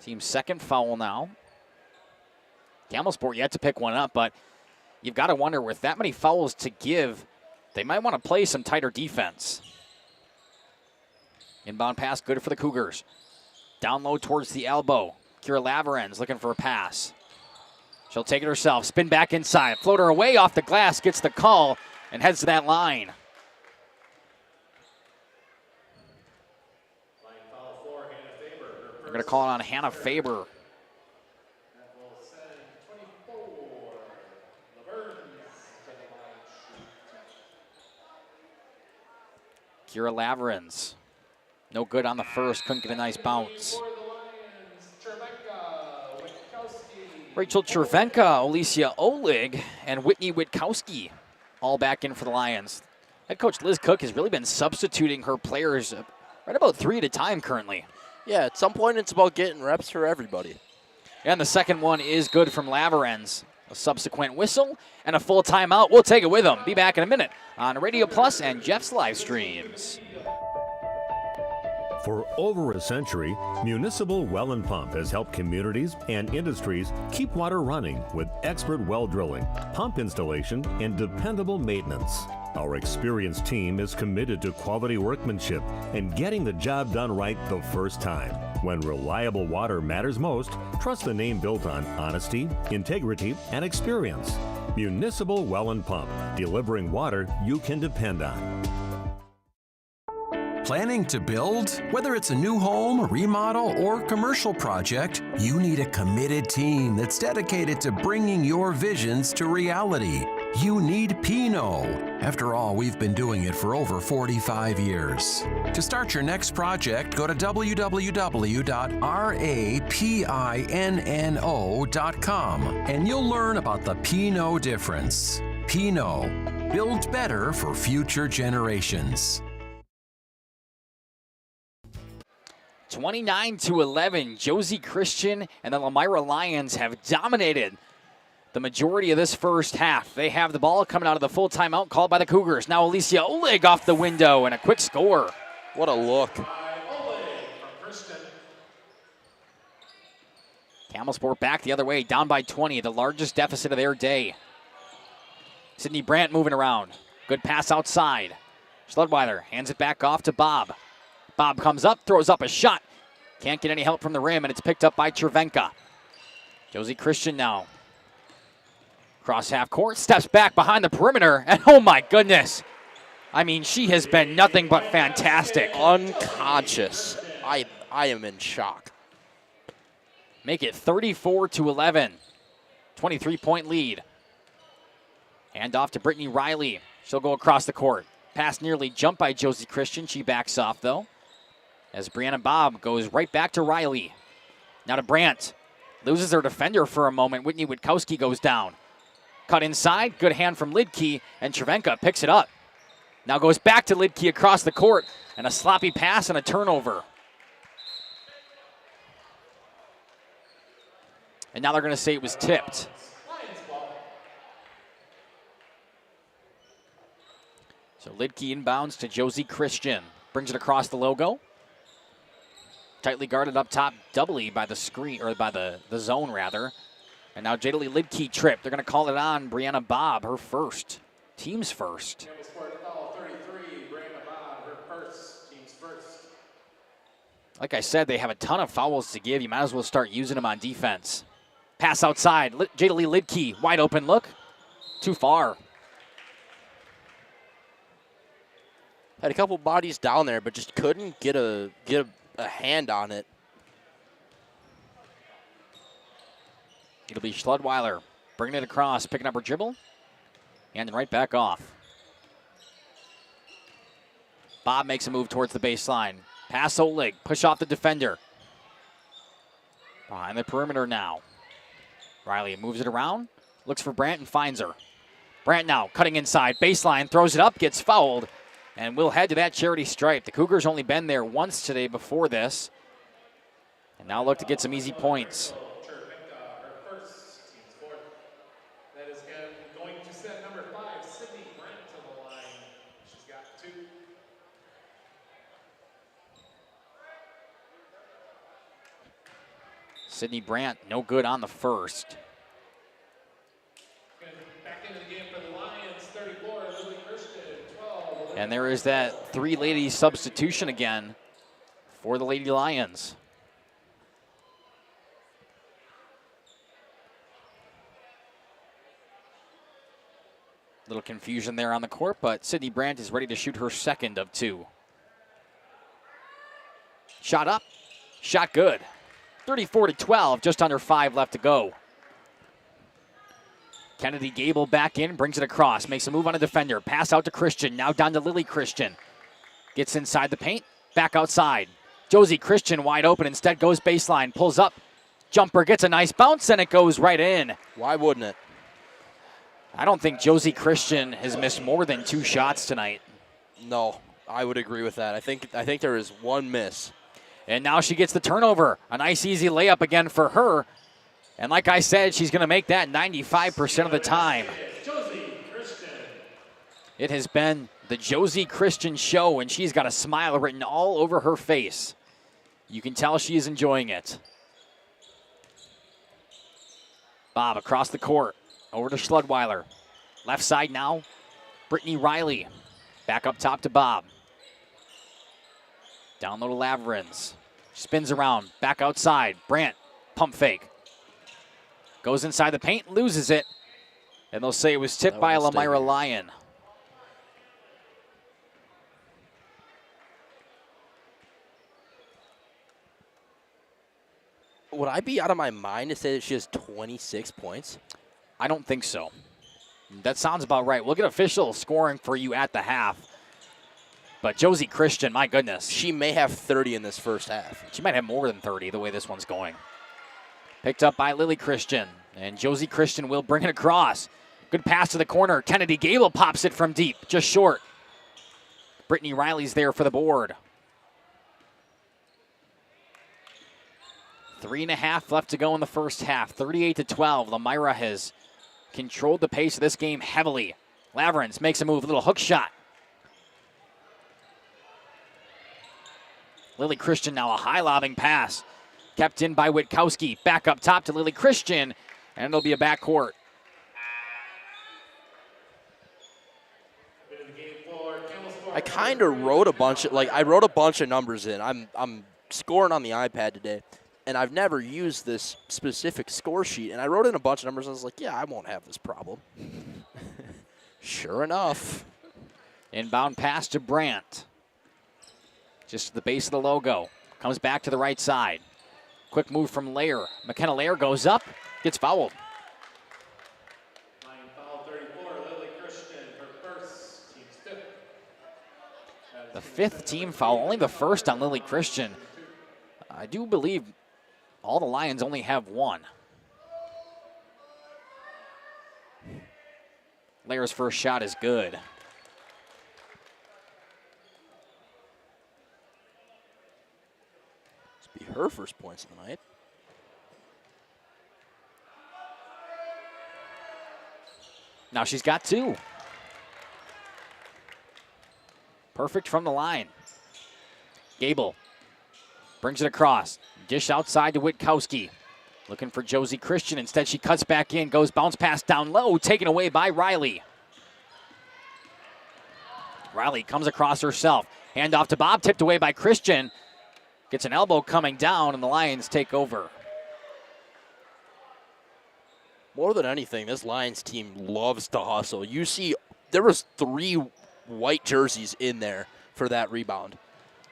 Team's second foul now. Campbellsport yet to pick one up, but you've got to wonder, with that many fouls to give, they might want to play some tighter defense. Inbound pass good for the Cougars. Down low towards the elbow. Kira Laveren's looking for a pass. She'll take it herself, spin back inside. Floater away off the glass, gets the call, and heads to that line. They're going to call it on Hannah Faber. Kira Laveren's. No good on the first, couldn't get a nice bounce. Rachel Chervenka, Alicia Olig, and Whitney Witkowski all back in for the Lions. Head coach Liz Cook has really been substituting her players right about 3 at a time currently. Yeah, at some point it's about getting reps for everybody. And the second one is good from Laveren's. A subsequent whistle and a full timeout. We'll take it with them. Be back in a minute on Radio Plus and Jeff's live streams. For over a century, Municipal Well and Pump has helped communities and industries keep water running with expert well drilling, pump installation, and dependable maintenance. Our experienced team is committed to quality workmanship and getting the job done right the first time. When reliable water matters most, trust the name built on honesty, integrity, and experience. Municipal Well and Pump, delivering water you can depend on. Planning to build? Whether it's a new home, remodel, or commercial project, you need a committed team that's dedicated to bringing your visions to reality. You need Pinot. After all, we've been doing it for over 45 years. To start your next project, go to www.rapinno.com and you'll learn about the Pinot difference. Pinot, build better for future generations. 29-11, Josie Christian and the Lomira Lions have dominated the majority of this first half. They have the ball coming out of the full timeout called by the Cougars. Now Alicia Oleg off the window and a quick score. What a look. Campbellsport back the other way, down by 20, the largest deficit of their day. Sydney Brandt moving around. Good pass outside. Schledweiler hands it back off to Bob. Bob comes up, throws up a shot. Can't get any help from the rim, and it's picked up by Chervenka. Josie Christian now. Cross half court, steps back behind the perimeter, and oh my goodness. I mean, she has been nothing but fantastic. Unconscious. I am in shock. Make it 34-11. 23-point lead. Hand off to Brittany Riley. She'll go across the court. Pass nearly jumped by Josie Christian. She backs off, though, as Brianna Bob goes right back to Riley. Now to Brandt. Loses her defender for a moment. Whitney Witkowski goes down. Cut inside, good hand from Lidke, and Cervenka picks it up. Now goes back to Lidke across the court, and a sloppy pass and a turnover. And now they're going to say it was tipped. So Lidke inbounds to Josie Christian. Brings it across the logo. Tightly guarded up top, doubly by the screen, or by the zone rather. And now Jadalee Lidke tripped. They're going to call it on Brianna Bobb, her first. Team's first. Campbellsport foul 33, Brianna Bobb, her first, team's first. Like I said, they have a ton of fouls to give. You might as well start using them on defense. Pass outside. Jadalee Lidke, wide open look. Too far. Had a couple bodies down there, but just couldn't get a hand on it. It'll be Schludweiler bringing it across, picking up her dribble, and then right back off. Bob makes a move towards the baseline. Pass Oleg, push off the defender. Behind the perimeter now. Riley moves it around, looks for Brandt and finds her. Brandt now cutting inside, baseline, throws it up, gets fouled, and we'll head to that charity stripe. The Cougars only been there once today before this, and now look to get some easy points. That is going to set number 5, Sydney Brandt, to the line. She's got 2. Sydney Brandt, no good on the first. Back into the game for the Lions, 34, Lily Christian, 12. And there is that 3-lady substitution again for the Lady Lions. Little confusion there on the court, but Sydney Brandt is ready to shoot her second of 2. Shot up, shot good. 34-12, just under 5 left to go. Kennedy Gable back in, brings it across, makes a move on a defender. Pass out to Christian, now down to Lily Christian. Gets inside the paint, back outside. Josie Christian wide open, instead goes baseline, pulls up. Jumper gets a nice bounce, and it goes right in. Why wouldn't it? I don't think Josie Christian has missed more than 2 shots tonight. No, I would agree with that. I think there is one miss. And now she gets the turnover. A nice easy layup again for her. And like I said, she's going to make that 95% of the time. It has been the Josie Christian show, and she's got a smile written all over her face. You can tell she is enjoying it. Bob across the court. Over to Schludweiler. Left side now, Brittany Riley. Back up top to Bob. Down low to Lavrins. Spins around, back outside. Brandt, pump fake. Goes inside the paint, loses it. And they'll say it was tipped by a Lomira Lion. Would I be out of my mind to say that she has 26 points? I don't think so. That sounds about right. We'll get official scoring for you at the half. But Josie Christian, my goodness. She may have 30 in this first half. She might have more than 30 the way this one's going. Picked up by Lily Christian. And Josie Christian will bring it across. Good pass to the corner. Kennedy Gable pops it from deep, just short. Brittany Riley's there for the board. 3.5 left to go in the first half. 38-12. Lomira has controlled the pace of this game heavily. Lavrins makes a move, a little hook shot. Lily Christian now a high lobbing pass. Kept in by Witkowski. Back up top to Lily Christian, and it'll be a backcourt. I kind of wrote a bunch of numbers in. I'm scoring on the iPad today. And I've never used this specific score sheet. And I wrote in a bunch of numbers. I was like, yeah, I won't have this problem. Sure enough. Inbound pass to Brandt. Just to the base of the logo. Comes back to the right side. Quick move from Lair. McKenna Lair goes up. Gets fouled. Line foul 34, Lily Christian, her first, team's 5th. The 5th team foul. Only the first on Lily Christian. I do believe all the Lions only have 1. Lara's first shot is good. This will be her first points of the night. Now she's got 2. Perfect from the line. Gable brings it across. Dish outside to Witkowski. Looking for Josie Christian. Instead, she cuts back in, goes bounce pass down low, taken away by Riley. Riley comes across herself. Hand off to Bob, tipped away by Christian. Gets an elbow coming down, and the Lions take over. More than anything, this Lions team loves to hustle. You see, there was 3 white jerseys in there for that rebound.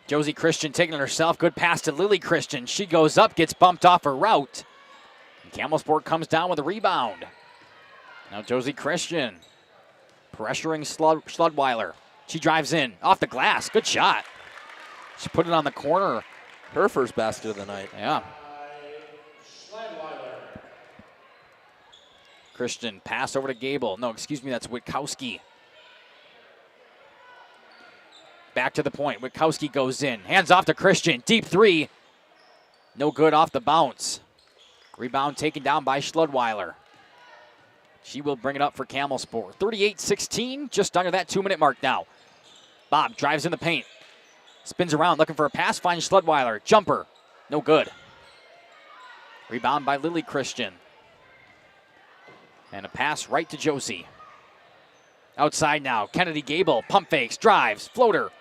Josie Christian taking it herself. Good pass to Lily Christian. She goes up, gets bumped off her route. And Campbellsport comes down with a rebound. Now Josie Christian pressuring Schludweiler. She drives in, off the glass. Good shot. She put it on the corner. Her first basket of the night. Yeah. Christian, pass over to Gable. No, excuse me, that's Witkowski. Back to the point. Witkowski goes in. Hands off to Christian. Deep 3. No good off the bounce. Rebound taken down by Schludweiler. She will bring it up for Campbellsport. 38-16, just under that 2-minute mark now. Bob drives in the paint. Spins around looking for a pass. Finds Schludweiler. Jumper. No good. Rebound by Lily Christian. And a pass right to Josie. Outside now. Kennedy Gable. Pump fakes. Drives. Floater.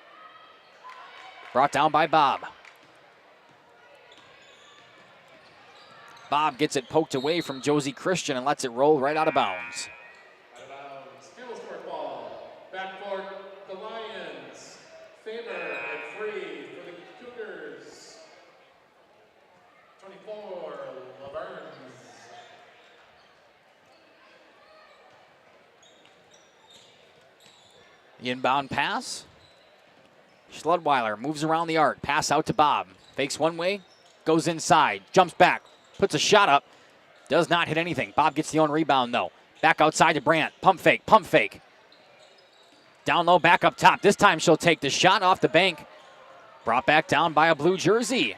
Brought down by Bob. Bob gets it poked away from Josie Christian and lets it roll right out of bounds. Out of bounds. Campbellsport ball. Backcourt, the Lions. Faber and free for the Cougars. 24, Laverne. The inbound pass. Schludweiler moves around the arc. Pass out to Bob. Fakes one way. Goes inside. Jumps back. Puts a shot up. Does not hit anything. Bob gets the own rebound, though. Back outside to Brandt. Pump fake. Pump fake. Down low. Back up top. This time she'll take the shot off the bank. Brought back down by a blue jersey.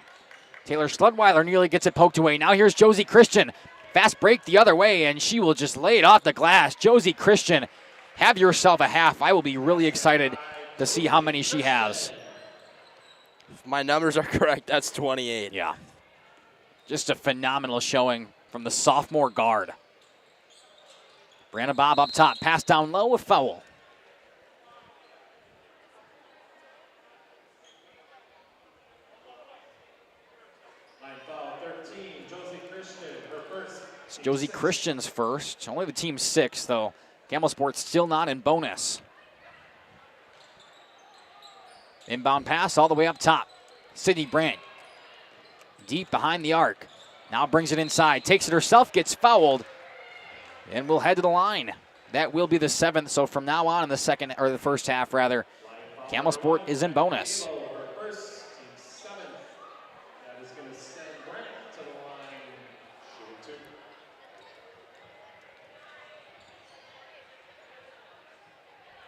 Taylor Schludweiler nearly gets it poked away. Now here's Josie Christian. Fast break the other way, and she will just lay it off the glass. Josie Christian, have yourself a half. I will be really excited to see how many she has. If my numbers are correct, that's 28. Yeah. Just a phenomenal showing from the sophomore guard. Brandon Bob up top. Pass down low, a foul. Line foul 13, Josie Christian, her first. It's Josie Christian's first. Only the team's 6th, though. Campbellsport's still not in bonus. Inbound pass all the way up top. Sydney Brandt. Deep behind the arc. Now brings it inside. Takes it herself, gets fouled. And will head to the line. That will be the 7th. So from now on in the second, or the first half rather, Campbellsport is in bonus. Her first, team 7th. That is going to send Brandt to the line. Shooting 2.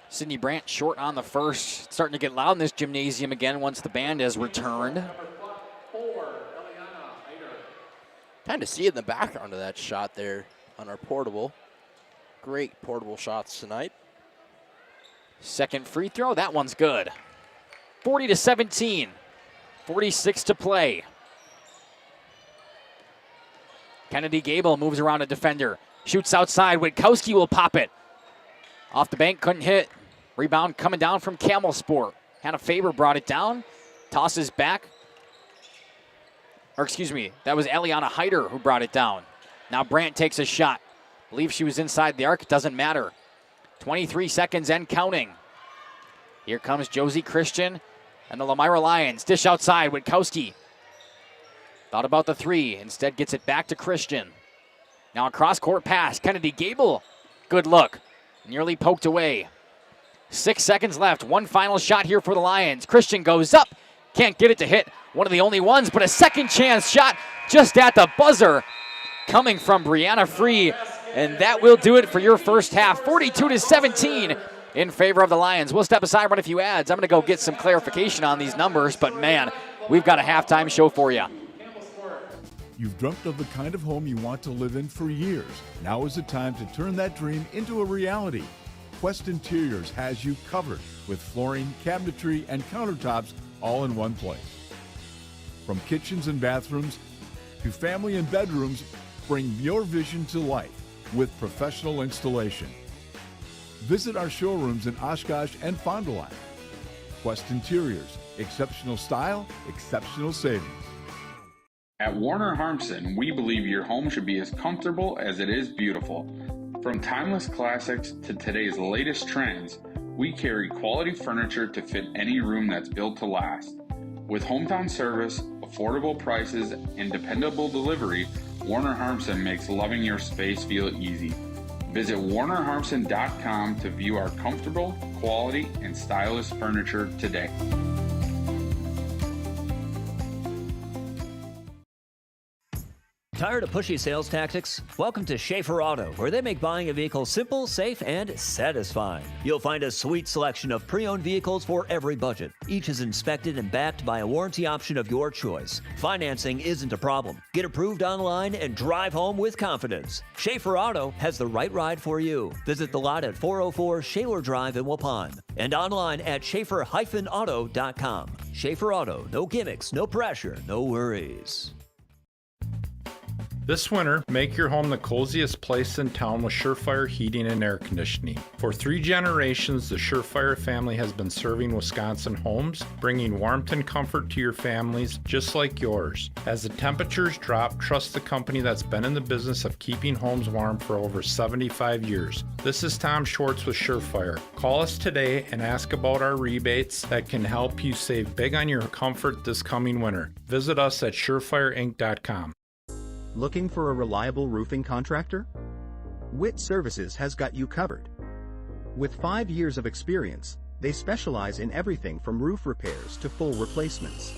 Sydney Brandt short on the first. It's starting to get loud in this gymnasium again once the band has returned. Kind of see it in the background of that shot there on our portable. Great portable shots tonight. Second free throw, that one's good. 40-17, 46 to play. Kennedy Gable moves around a defender. Shoots outside, Witkowski will pop it. Off the bank, couldn't hit. Rebound coming down from Campbellsport. Hannah Faber brought it down. Tosses back. Or excuse me, that was Eliana Heider who brought it down. Now Brandt takes a shot. Believe she was inside the arc, doesn't matter. 23 seconds and counting. Here comes Josie Christian and the Lomira Lions. Dish outside, Witkowski. Thought about the 3, instead gets it back to Christian. Now a cross-court pass, Kennedy Gable. Good look, nearly poked away. 6 seconds left, one final shot here for the Lions. Christian goes up, can't get it to hit. One of the only ones, but a second chance shot just at the buzzer coming from Brianna Free. And that will do it for your first half, 42-17 in favor of the Lions. We'll step aside, run a few ads. I'm going to go get some clarification on these numbers, but man, we've got a halftime show for you. You've dreamt of the kind of home you want to live in for years. Now is the time to turn that dream into a reality. Quest Interiors has you covered with flooring, cabinetry, and countertops all in one place. From kitchens and bathrooms to family and bedrooms, bring your vision to life with professional installation. Visit our showrooms in Oshkosh and Fond du Lac. Quest Interiors, exceptional style, exceptional savings. At Warner Harmson, we believe your home should be as comfortable as it is beautiful. From timeless classics to today's latest trends, we carry quality furniture to fit any room that's built to last. With hometown service, affordable prices, and dependable delivery, Warner Harmson makes loving your space feel easy. Visit WarnerHarmson.com to view our comfortable, quality, and stylish furniture today. Tired of pushy sales tactics? Welcome to Schaefer Auto, where they make buying a vehicle simple, safe, and satisfying. You'll find a sweet selection of pre-owned vehicles for every budget. Each is inspected and backed by a warranty option of your choice. Financing isn't a problem. Get approved online and drive home with confidence. Schaefer Auto has the right ride for you. Visit the lot at 404 Shaler Drive in Waupun and online at schaefer-auto.com. Schaefer Auto, no gimmicks, no pressure, no worries. This winter, make your home the coziest place in town with Surefire Heating and Air Conditioning. For 3 generations, the Surefire family has been serving Wisconsin homes, bringing warmth and comfort to your families just like yours. As the temperatures drop, trust the company that's been in the business of keeping homes warm for over 75 years. This is Tom Schwartz with Surefire. Call us today and ask about our rebates that can help you save big on your comfort this coming winter. Visit us at surefireinc.com. Looking for a reliable roofing contractor? Witt Services has got you covered. With 5 years of experience, they specialize in everything from roof repairs to full replacements.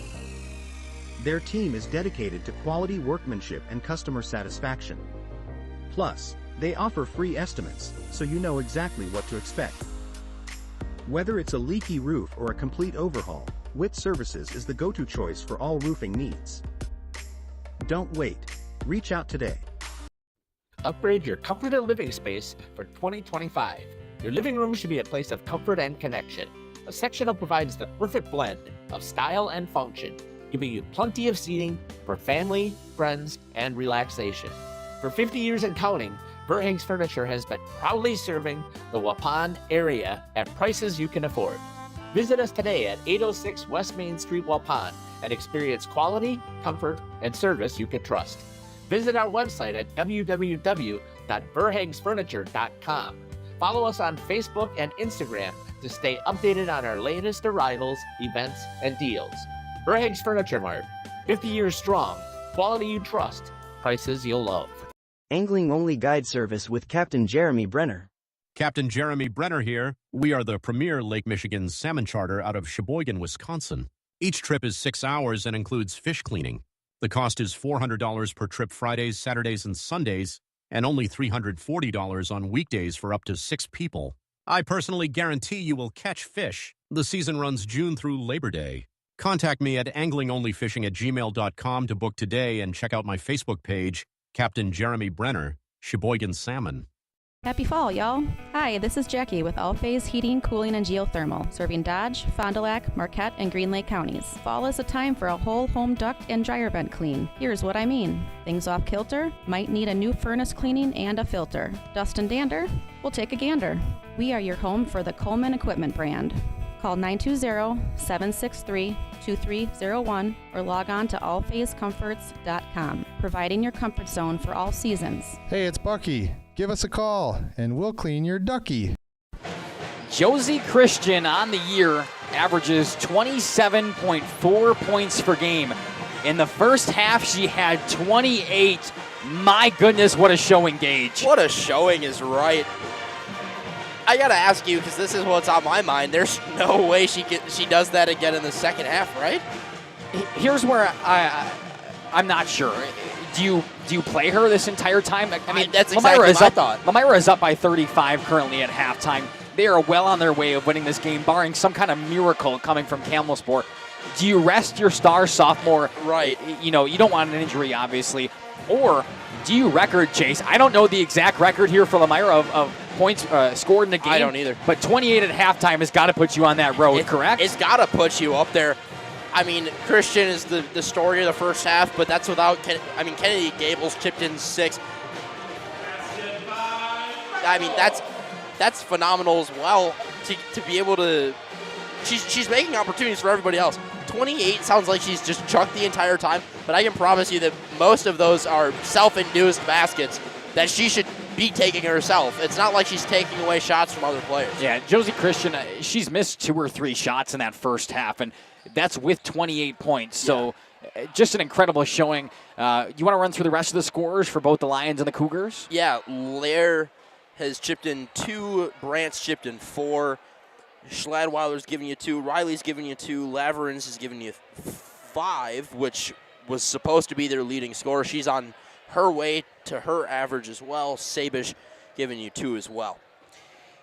Their team is dedicated to quality workmanship and customer satisfaction. Plus, they offer free estimates, so you know exactly what to expect. Whether it's a leaky roof or a complete overhaul, Witt Services is the go-to choice for all roofing needs. Don't wait. Reach out today. Upgrade your comforted living space for 2025. Your living room should be a place of comfort and connection. A sectional provides the perfect blend of style and function, giving you plenty of seating for family, friends, and relaxation. For 50 years and counting, Verheg's Furniture has been proudly serving the Waupun area at prices you can afford. Visit us today at 806 West Main Street, Waupun, and experience quality, comfort, and service you can trust. Visit our website at www.verhegsfurniture.com. Follow us on Facebook and Instagram to stay updated on our latest arrivals, events, and deals. Verheg's Furniture Mart, 50 years strong, quality you trust, prices you'll love. Angling-only guide service with Captain Jeremy Brenner. Captain Jeremy Brenner here. We are the premier Lake Michigan salmon charter out of Sheboygan, Wisconsin. Each trip is 6 hours and includes fish cleaning. The cost is $400 per trip Fridays, Saturdays, and Sundays, and only $340 on weekdays for up to 6 people. I personally guarantee you will catch fish. The season runs June through Labor Day. Contact me at anglingonlyfishing@gmail.com to book today and check out my Facebook page, Captain Jeremy Brenner, Sheboygan Salmon. Happy fall, y'all. Hi, this is Jackie with All Phase Heating, Cooling, and Geothermal, serving Dodge, Fond du Lac, Marquette, and Green Lake counties. Fall is a time for a whole home duct and dryer vent clean. Here's what I mean. Things off kilter? Might need a new furnace cleaning and a filter. Dust and dander? We'll take a gander. We are your home for the Coleman Equipment brand. Call 920-763-2301 or log on to allphasecomforts.com, providing your comfort zone for all seasons. Hey, it's Bucky. Give us a call, and we'll clean your ducky. Josie Christian on the year averages 27.4 points per game. In the first half, she had 28. My goodness, what a showing, Gage. What a showing is right. I got to ask you, because this is what's on my mind. There's no way she does that again in the second half, right? Here's where I'm not sure. Do you play her this entire time? I mean, that's exactly my thought. Lomira is up by 35 currently at halftime. They are well on their way of winning this game, barring some kind of miracle coming from Campbellsport. Do you rest your star sophomore? Right. You don't want an injury, obviously. Or do you record chase? I don't know the exact record here for Lomira of points scored in the game. I don't either. But 28 at halftime has got to put you on that road, correct? It's got to put you up there. I mean, Christian is the story of the first half, but that's without Kennedy Gables chipped in 6. I mean, that's phenomenal as well to be able to. She's making opportunities for everybody else. 28 sounds like she's just chucked the entire time, but I can promise you that most of those are self-induced baskets that she should be taking herself. It's not like she's taking away shots from other players. Yeah, Josie Christian, she's missed 2 or 3 shots in that first half, and that's with 28 points. So just an incredible showing. You want to run through the rest of the scorers for both the Lions and the Cougars? Yeah, Lair has chipped in 2, Brant's chipped in 4, Schladweiler's giving you 2, Riley's giving you 2, Laveren's is giving you 5, which was supposed to be their leading scorer. She's on her way to her average as well. Sabish giving you 2 as well.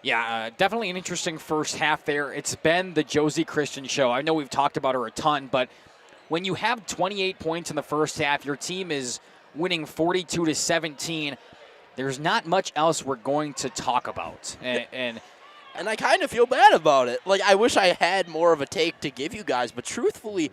Yeah, definitely an interesting first half there. It's been the Josie Christian show. I know we've talked about her a ton, but when you have 28 points in the first half, your team is winning 42-17. There's not much else we're going to talk about. And I kind of feel bad about it. Like, I wish I had more of a take to give you guys, but truthfully,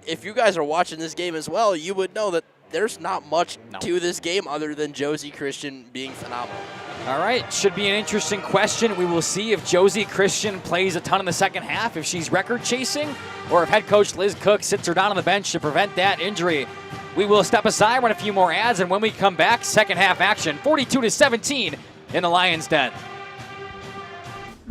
if you guys are watching this game as well, you would know that there's not much to this game other than Josie Christian being phenomenal. All right, should be an interesting question. We will see if Josie Christian plays a ton in the second half, if she's record chasing, or if head coach Liz Cook sits her down on the bench to prevent that injury. We will step aside, run a few more ads, and when we come back, second half action, 42-17 in the Lions' den.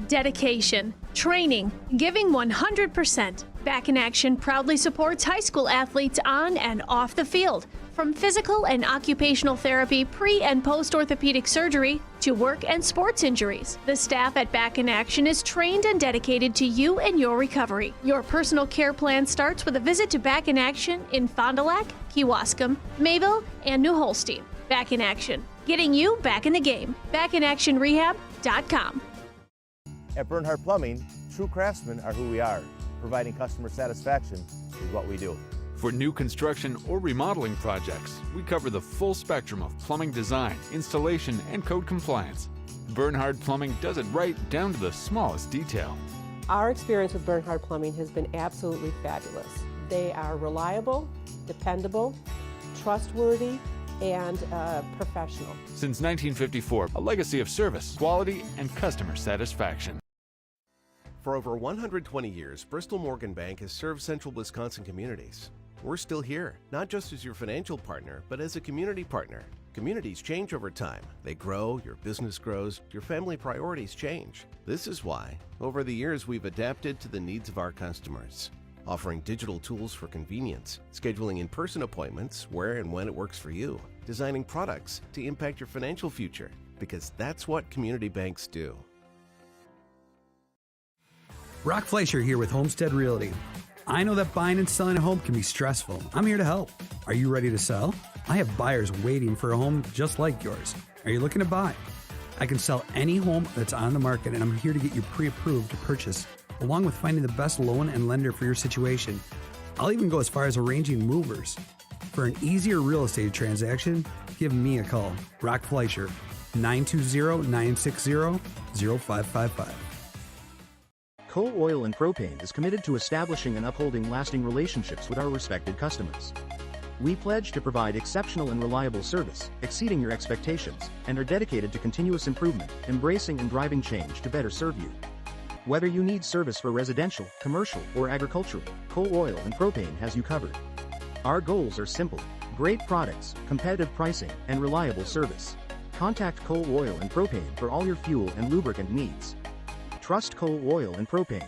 Dedication, training, giving 100%. Back in Action proudly supports high school athletes on and off the field. From physical and occupational therapy, pre- and post-orthopedic surgery, to work and sports injuries. The staff at Back in Action is trained and dedicated to you and your recovery. Your personal care plan starts with a visit to Back in Action in Fond du Lac, Kewaskum, Mayville, and New Holstein. Back in Action, getting you back in the game. BackinActionRehab.com. At Bernhardt Plumbing, true craftsmen are who we are. Providing customer satisfaction is what we do. For new construction or remodeling projects, we cover the full spectrum of plumbing design, installation, and code compliance. Bernhardt Plumbing does it right down to the smallest detail. Our experience with Bernhardt Plumbing has been absolutely fabulous. They are reliable, dependable, trustworthy, and professional. Since 1954, a legacy of service, quality, and customer satisfaction. For over 120 years, Bristol Morgan Bank has served central Wisconsin communities. We're still here, not just as your financial partner, but as a community partner. Communities change over time. They grow, your business grows, your family priorities change. This is why, over the years, we've adapted to the needs of our customers, offering digital tools for convenience, scheduling in-person appointments where and when it works for you, designing products to impact your financial future, because that's what community banks do. Brock Fleischer here with Homestead Realty. I know that buying and selling a home can be stressful. I'm here to help. Are you ready to sell? I have buyers waiting for a home just like yours. Are you looking to buy? I can sell any home that's on the market, and I'm here to get you pre-approved to purchase, along with finding the best loan and lender for your situation. I'll even go as far as arranging movers. For an easier real estate transaction, give me a call. Brock Fleischer, 920-960-0555. Coal Oil and Propane is committed to establishing and upholding lasting relationships with our respected customers. We pledge to provide exceptional and reliable service, exceeding your expectations, and are dedicated to continuous improvement, embracing and driving change to better serve you. Whether you need service for residential, commercial, or agricultural, Coal Oil and Propane has you covered. Our goals are simple: great products, competitive pricing, and reliable service. Contact Coal Oil and Propane for all your fuel and lubricant needs. Trust Coal Oil and Propane.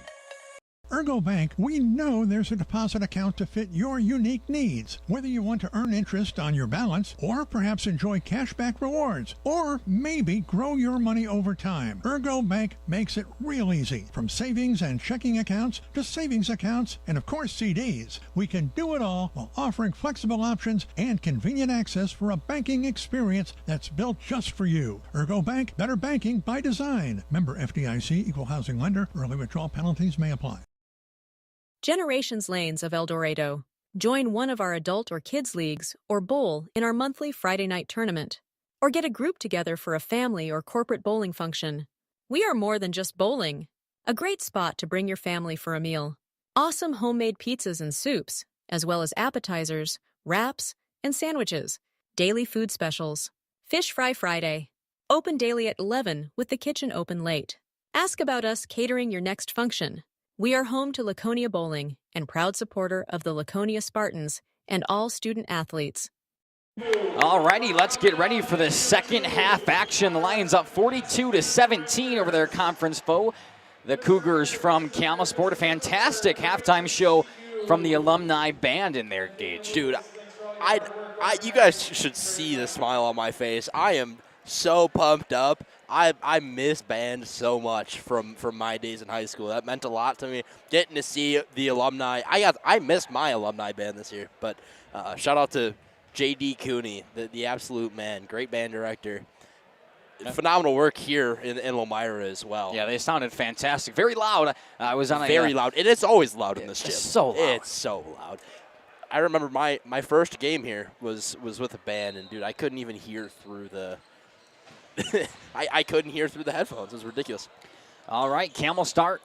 Ergo Bank, we know there's a deposit account to fit your unique needs. Whether you want to earn interest on your balance, or perhaps enjoy cashback rewards, or maybe grow your money over time, Ergo Bank makes it real easy. From savings and checking accounts to savings accounts and, of course, CDs. We can do it all while offering flexible options and convenient access for a banking experience that's built just for you. Ergo Bank, better banking by design. Member FDIC, equal housing lender. Early withdrawal penalties may apply. Generations Lanes of El Dorado. Join one of our adult or kids leagues or bowl in our monthly Friday night tournament. Or get a group together for a family or corporate bowling function. We are more than just bowling. A great spot to bring your family for a meal. Awesome homemade pizzas and soups, as well as appetizers, wraps, and sandwiches. Daily food specials. Fish Fry Friday. Open daily at 11 with the kitchen open late. Ask about us catering your next function. We are home to Laconia Bowling and proud supporter of the Laconia Spartans and all student athletes. Alrighty, let's get ready for the second half action. The Lions up 42-17 over their conference foe, the Cougars from Campbellsport. A fantastic halftime show from the alumni band in there, Gage. Dude, you guys should see the smile on my face. I am so pumped up. I miss band so much from my days in high school. That meant a lot to me. Getting to see the alumni. I missed my alumni band this year, but shout out to J.D. Cooney, the absolute man. Great band director. Phenomenal work here in Lomira as well. Yeah, they sounded fantastic. Very loud. I was on very loud, and it's always loud in this gym. It's so loud. It's so loud. I remember my first game here was with a band, and dude, I couldn't even hear through the. I couldn't hear through the headphones. It was ridiculous. All right, Campbellsport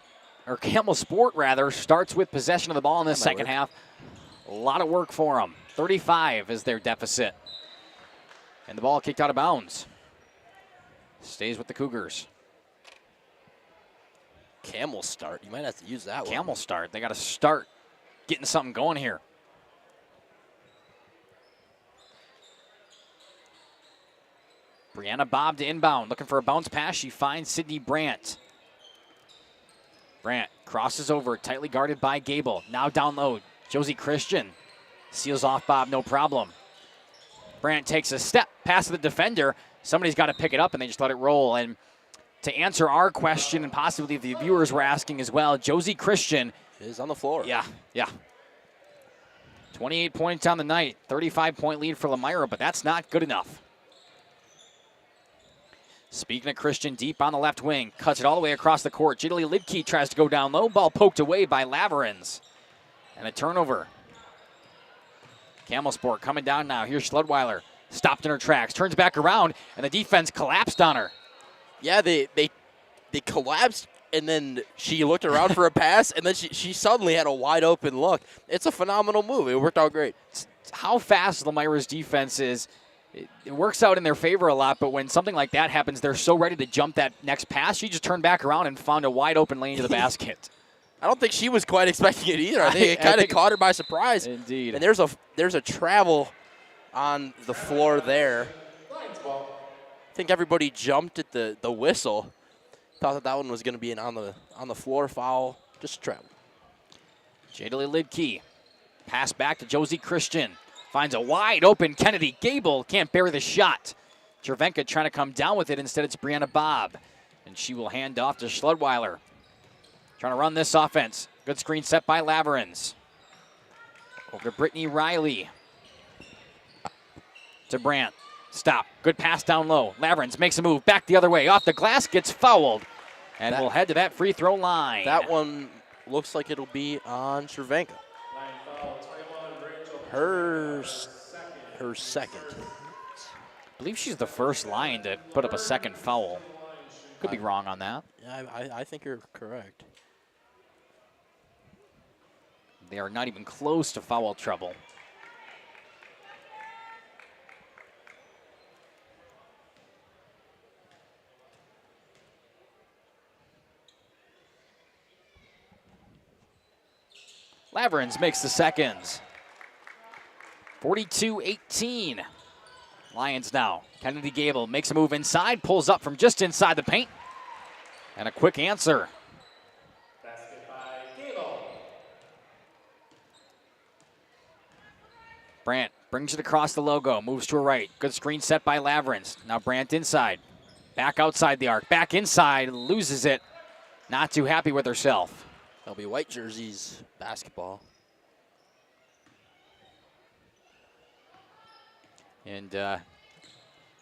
starts with possession of the ball in the second half. A lot of work for them. 35 is their deficit. And the ball kicked out of bounds. Stays with the Cougars. Campbellsport. You might have to use that one. Campbellsport. They got to start getting something going here. Brianna Bob to inbound, looking for a bounce pass. She finds Sydney Brandt. Brandt crosses over, tightly guarded by Gable. Now down low, Josie Christian seals off Bob, no problem. Brandt takes a step past the defender. Somebody's got to pick it up, and they just let it roll. And to answer our question, and possibly the viewers were asking as well, Josie Christian is on the floor. Yeah. 28 points on the night, 35-point lead for Lomira, but that's not good enough. Speaking of Christian, deep on the left wing, cuts it all the way across the court. Jiddly Lidke tries to go down low, ball poked away by Laverins. And a turnover. Campbellsport coming down now. Here's Schludweiler, stopped in her tracks, turns back around, and the defense collapsed on her. Yeah, they collapsed, and then she looked around for a pass, and then she suddenly had a wide open look. It's a phenomenal move. It worked out great. How fast Lomira's defense is. It works out in their favor a lot, but when something like that happens, they're so ready to jump that next pass. She just turned back around and found a wide open lane to the basket. I don't think she was quite expecting it either. I think it kind of caught her by surprise. Indeed. And there's a travel on the floor there. I think everybody jumped at the whistle. Thought that one was going to be an on the floor foul. Just travel. Jiddly Lidke. Pass back to Josie Christian. Finds a wide open Kennedy Gable. Can't bury the shot. Cervenka trying to come down with it. Instead, it's Brianna Bob. And she will hand off to Schludweiler. Trying to run this offense. Good screen set by Laverins. Over to Brittany Riley. To Brandt. Stop. Good pass down low. Laverins makes a move back the other way. Off the glass, gets fouled. And we'll head to that free throw line. That one looks like it'll be on Cervenka. Her second. I believe she's the first Lion to put up a second foul. Could be wrong on that. Yeah, I think you're correct. They are not even close to foul trouble. Laverins makes the seconds. 42-18. Lions now. Kennedy Gable makes a move inside, pulls up from just inside the paint. And a quick answer. Brandt brings it across the logo, moves to her right. Good screen set by Lavrens. Now Brandt inside. Back outside the arc. Back inside, loses it. Not too happy with herself. There'll be white jerseys, basketball. And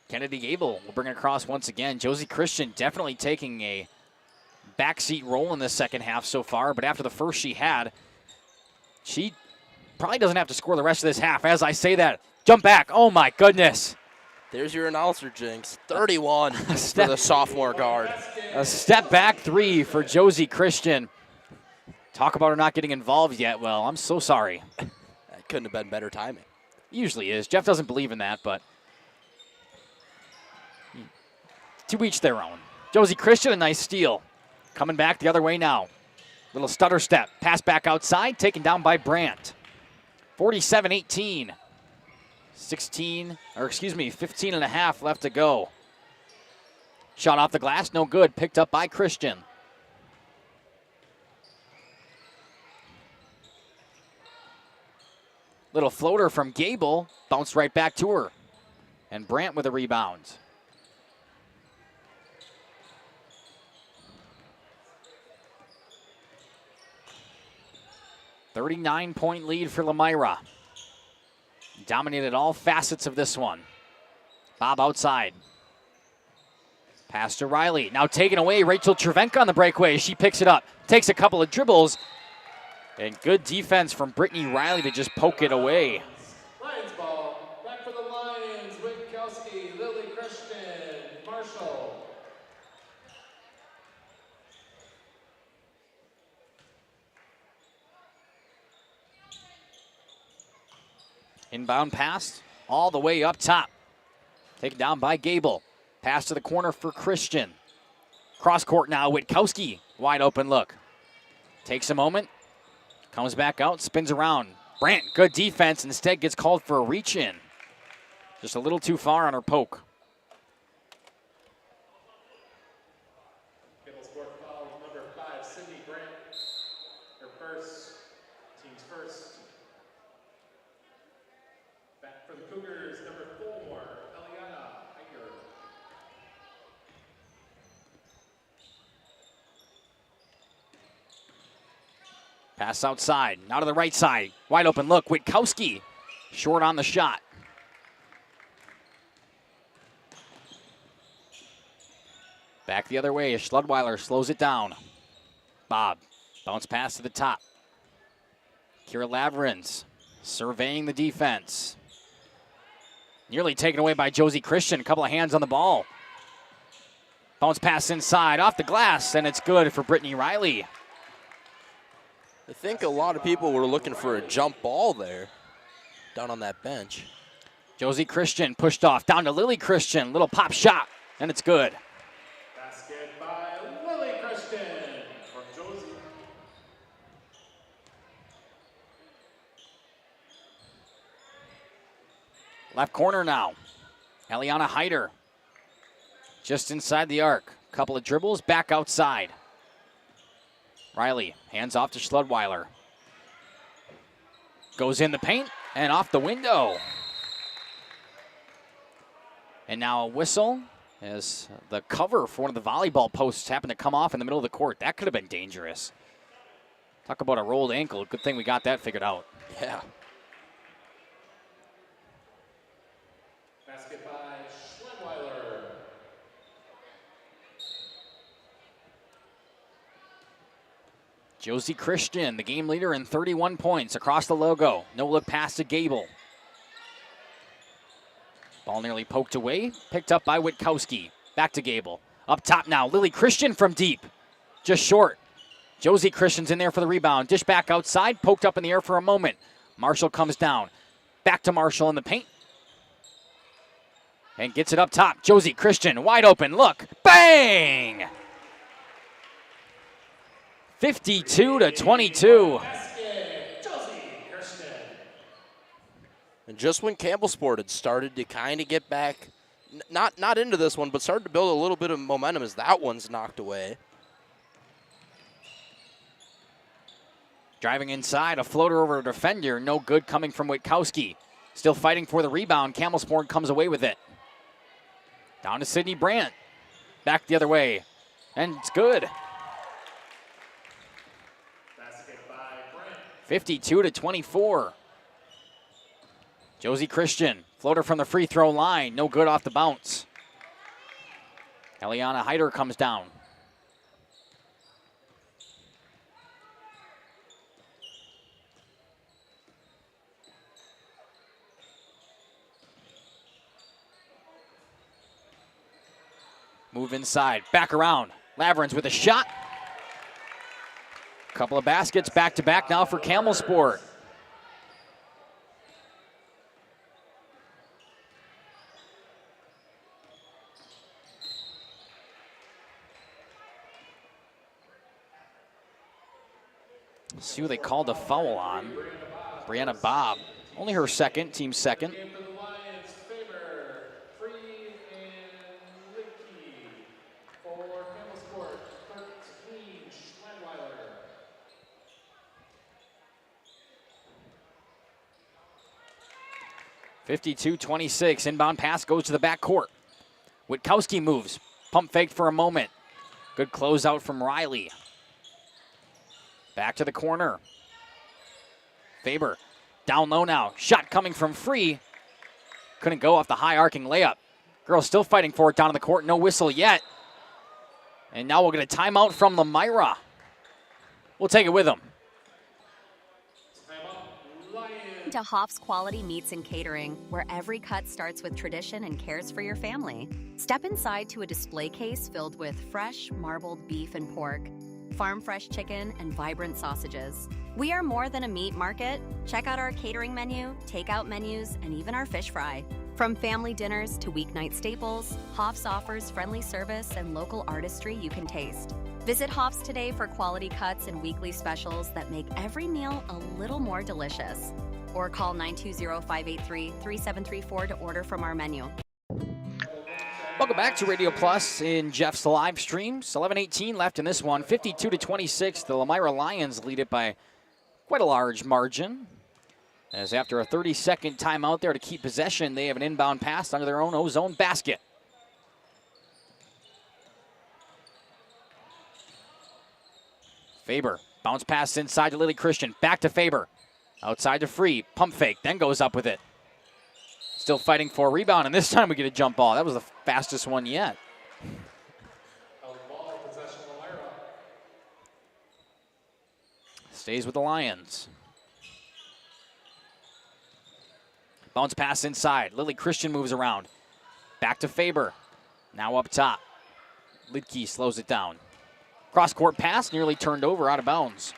Kennedy Gable will bring it across once again. Josie Christian definitely taking a backseat role in the second half so far, but after the first she had, she probably doesn't have to score the rest of this half. As I say that, jump back. Oh, my goodness. There's your announcer jinx. 31 for the sophomore guard. A step back three for Josie Christian. Talk about her not getting involved yet. Well, I'm so sorry. That couldn't have been better timing. Usually is. Jeff doesn't believe in that, but to each their own. Josie Christian, a nice steal. Coming back the other way now. Little stutter step. Pass back outside, taken down by Brandt. 47-18. 15 and a half left to go. Shot off the glass, no good. Picked up by Christian. Little floater from Gable, bounced right back to her. And Brandt with a rebound. $39-point lead for Lomira. Dominated all facets of this one. Bob outside. Pass to Riley. Now taken away. Rachel Travenka on the breakaway. She picks it up. Takes a couple of dribbles. And good defense from Brittany Riley to just poke it away. Lions ball. Back for the Lions. Witkowski, Lily Christian, Marshall. Inbound pass all the way up top. Taken down by Gable. Pass to the corner for Christian. Cross court now. Witkowski. Wide open look. Takes a moment. Comes back out. Spins around. Brandt, good defense. Instead gets called for a reach in. Just a little too far on her poke. Campbellsport foul number 5, Sydney Brandt. Her first. Team's first. Back for the Cougars, number 4, Eliana Heiger. Pass outside. Now to the right side. Wide open look. Witkowski. Short on the shot. Back the other way as Schludweiler slows it down. Bob. Bounce pass to the top. Kira Lavrens surveying the defense. Nearly taken away by Josie Christian. A couple of hands on the ball. Bounce pass inside, off the glass, and it's good for Brittany Riley. I think a lot of people were looking for a jump ball there, down on that bench. Josie Christian pushed off, down to Lily Christian. Little pop shot, and it's good. Basket by Lily Christian from Josie. Left corner now. Eliana Heider. Just inside the arc. Couple of dribbles, back outside. Riley, hands off to Schludweiler. Goes in the paint and off the window. And now a whistle as the cover for one of the volleyball posts happened to come off in the middle of the court. That could have been dangerous. Talk about a rolled ankle. Good thing we got that figured out. Yeah. Basket by Schludweiler. Josie Christian, the game leader, in 31 points across the logo. No look pass to Gable. Ball nearly poked away, picked up by Witkowski. Back to Gable. Up top now, Lily Christian from deep. Just short. Josie Christian's in there for the rebound. Dish back outside, poked up in the air for a moment. Marshall comes down. Back to Marshall in the paint. And gets it up top. Josie Christian, wide open, look. Bang! 52-22. And just when Campbellsport had started to kind of get back, not into this one, but started to build a little bit of momentum as that one's knocked away. Driving inside, a floater over a defender, no good coming from Witkowski. Still fighting for the rebound. Campbellsport comes away with it. Down to Sydney Brandt. Back the other way. And it's good. 52-24. Josie Christian. Floater from the free throw line. No good off the bounce. Eliana Hyder comes down. Move inside, back around. Lavrens with a shot. Couple of baskets back to back now for Campbellsport. See who they called a foul on. Brianna Bob. Only her second, team second. 52-26. Inbound pass goes to the backcourt. Witkowski moves. Pump fake for a moment. Good closeout from Riley. Back to the corner. Faber down low now. Shot coming from free. Couldn't go off the high arcing layup. Girls still fighting for it down in the court. No whistle yet. And now we'll get a timeout from Lomira. We'll take it with them. To Hoff's Quality Meats and Catering, where every cut starts with tradition and cares for your family. Step inside to a display case filled with fresh, marbled beef and pork, farm fresh chicken, and vibrant sausages. We are more than a meat market. Check out our catering menu, takeout menus, and even our fish fry. From family dinners to weeknight staples, Hoff's offers friendly service and local artistry you can taste. Visit Hoff's today for quality cuts and weekly specials that make every meal a little more delicious. Or call 920-583-3734 to order from our menu. Welcome back to Radio Plus in Jeff's live streams. 11:18 left in this one. 52-26. The Lomira Lions lead it by quite a large margin. As after a 30-second timeout there to keep possession, they have an inbound pass under their own O-zone basket. Faber, bounce pass inside to Lily Christian. Back to Faber. Outside to Free, pump fake, then goes up with it. Still fighting for a rebound, and this time we get a jump ball. That was the fastest one yet. Stays with the Lions. Bounce pass inside. Lily Christian moves around. Back to Faber. Now up top. Lidke slows it down. Cross-court pass nearly turned over out of bounds.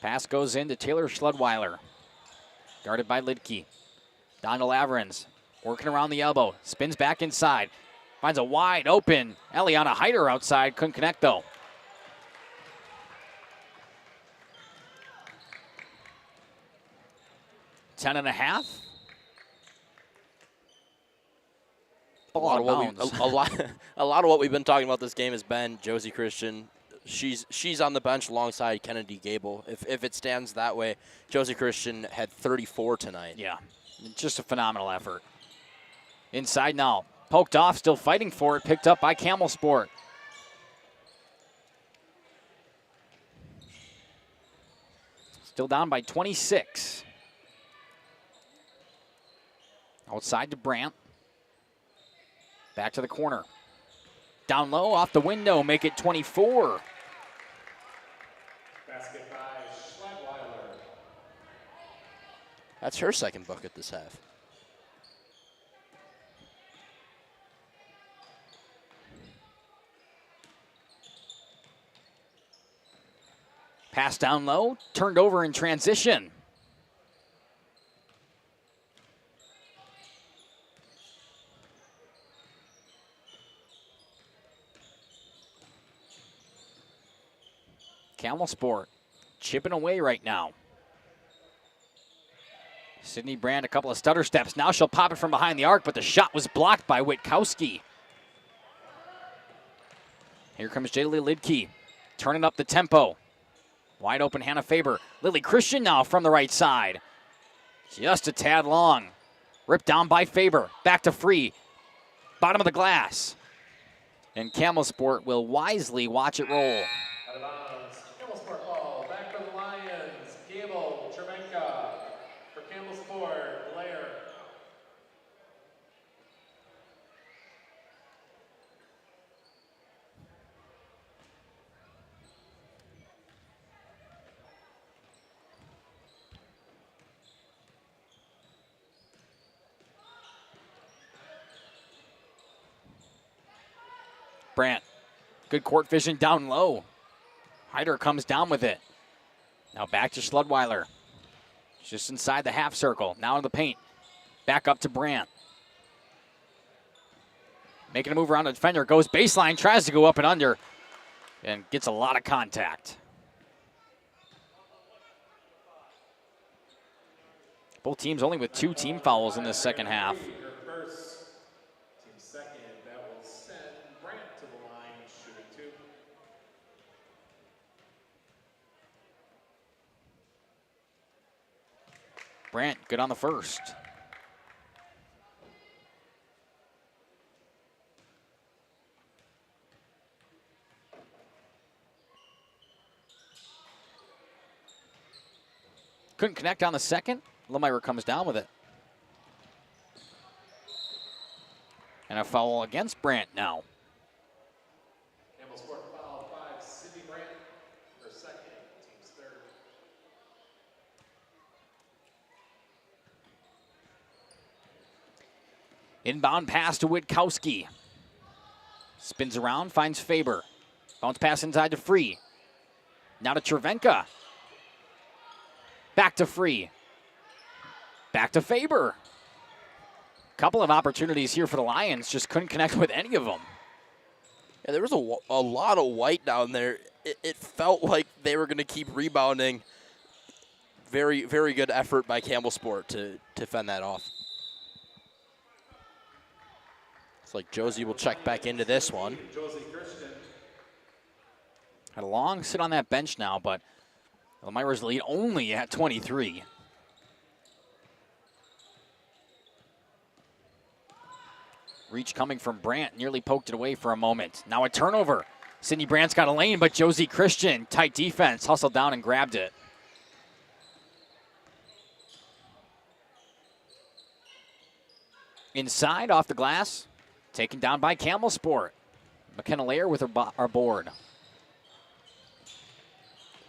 Pass goes in to Taylor Schludweiler. Guarded by Lidke. Down to Lavrens. Working around the elbow. Spins back inside. Finds a wide open Eliana Hyder outside. Couldn't connect though. Ten and a half. A lot of what we've been talking about this game has been Josie Christian. She's on the bench alongside Kennedy Gable. If it stands that way, Josie Christian had 34 tonight. Yeah, just a phenomenal effort. Inside now, poked off, still fighting for it, picked up by Campbellsport. Still down by 26. Outside to Brandt. Back to the corner. Down low, off the window, make it 24. Basket by Schludweiler. That's her second bucket this half. Pass down low, turned over in transition. Campbellsport chipping away right now. Sydney Brandt, a couple of stutter steps. Now she'll pop it from behind the arc, but the shot was blocked by Witkowski. Here comes Jaylee Lidke, turning up the tempo. Wide open Hannah Faber. Lily Christian now from the right side. Just a tad long. Ripped down by Faber. Back to Free. Bottom of the glass. And Campbellsport will wisely watch it roll. Out of bounds. Campbellsport ball. Back for the Lions. Gable Trevenka. For Campbellsport, Blair. Brandt, good court vision down low. Hyder comes down with it. Now back to Schludweiler. Just inside the half circle. Now in the paint. Back up to Brandt. Making a move around the defender. Goes baseline. Tries to go up and under. And gets a lot of contact. Both teams only with 2 team fouls in this second half. Brandt, good on the first. Couldn't connect on the second. Lomira comes down with it. And a foul against Brandt now. Campbellsport foul 5, Sydney Brandt for second, team's third. Inbound pass to Witkowski. Spins around, finds Faber. Bounce pass inside to Free. Now to Cervenka. Back to Free. Back to Faber. Couple of opportunities here for the Lions, just couldn't connect with any of them. Yeah, there was a lot of white down there. It felt like they were going to keep rebounding. Very, very good effort by Campbellsport to fend that off. It's like Josie will check back into this one. Josie Christian. Had a long sit on that bench now, but Lomira's lead only at 23. Reach coming from Brandt, nearly poked it away for a moment. Now a turnover. Sydney Brandt's got a lane, but Josie Christian, tight defense, hustled down and grabbed it. Inside, off the glass, taken down by Campbellsport. McKenna Lair with our board.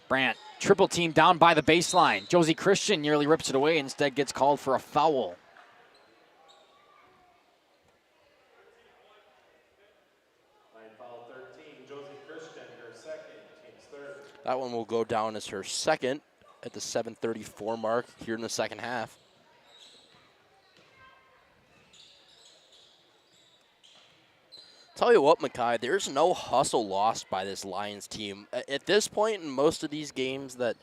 Brandt, triple team down by the baseline. Josie Christian nearly rips it away, instead gets called for a foul. Line foul 13, Josie Christian, her second, team's third. That one will go down as her second at the 7:34 mark here in the second half. Tell you what, Mackay, there's no hustle lost by this Lions team. At this point in most of these games that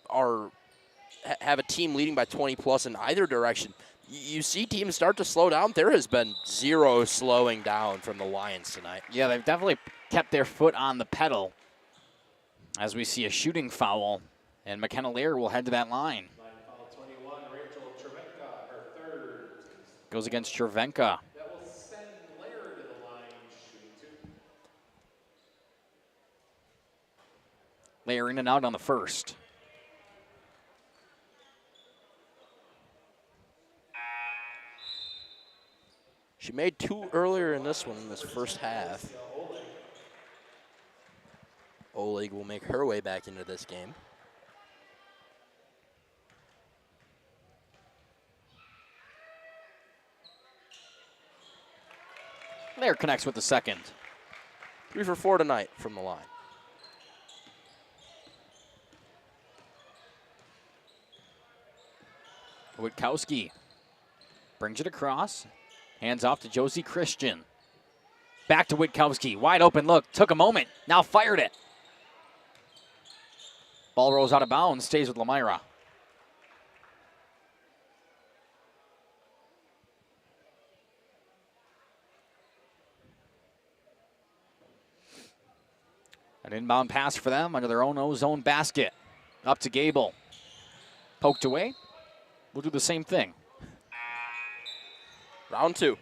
have a team leading by 20 plus in either direction, you see teams start to slow down. There has been zero slowing down from the Lions tonight. Yeah, they've definitely kept their foot on the pedal as we see a shooting foul, and McKenna Lair will head to that line. Line foul 21, Rachel Cervenka, her third. Goes against Cervenka. That will send Lair to the line, shooting 2. Lair in and out on the first. She made 2 earlier in this one, in this first half. Oleg will make her way back into this game. Lair connects with the second. 3 for 4 tonight from the line. Witkowski brings it across. Hands off to Josie Christian. Back to Witkowski. Wide open look. Took a moment. Now fired it. Ball rolls out of bounds. Stays with Lomira. An inbound pass for them under their own zone basket. Up to Gable. Poked away. We'll do the same thing. Round 2.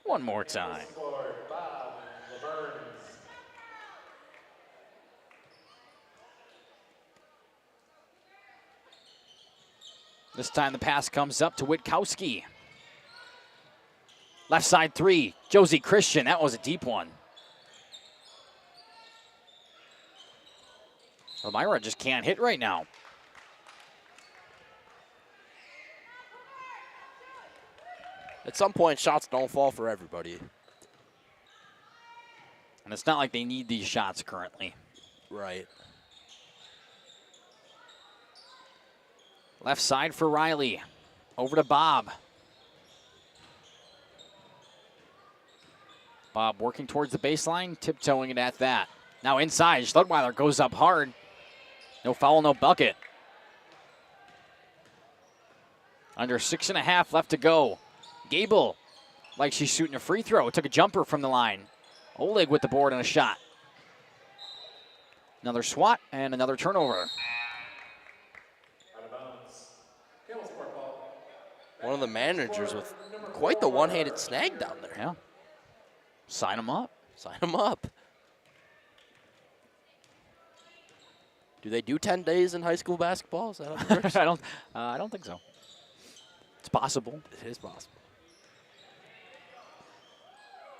One more time. This time the pass comes up to Witkowski. Left side 3, Josie Christian. That was a deep one. Lomira just can't hit right now. At some point, shots don't fall for everybody. And it's not like they need these shots currently. Right. Left side for Riley. Over to Bob. Bob working towards the baseline, tiptoeing it at that. Now inside, Schludweiler goes up hard. No foul, no bucket. Under 6.5 left to go. Gable, like she's shooting a free throw, took a jumper from the line. Oleg with the board and a shot. Another swat and another turnover. One of the managers with quite the one-handed snag down there. Yeah. Sign him up. Sign him up. Do they do 10 days in high school basketball? Is that how it works? I don't think so. It's possible. It is possible.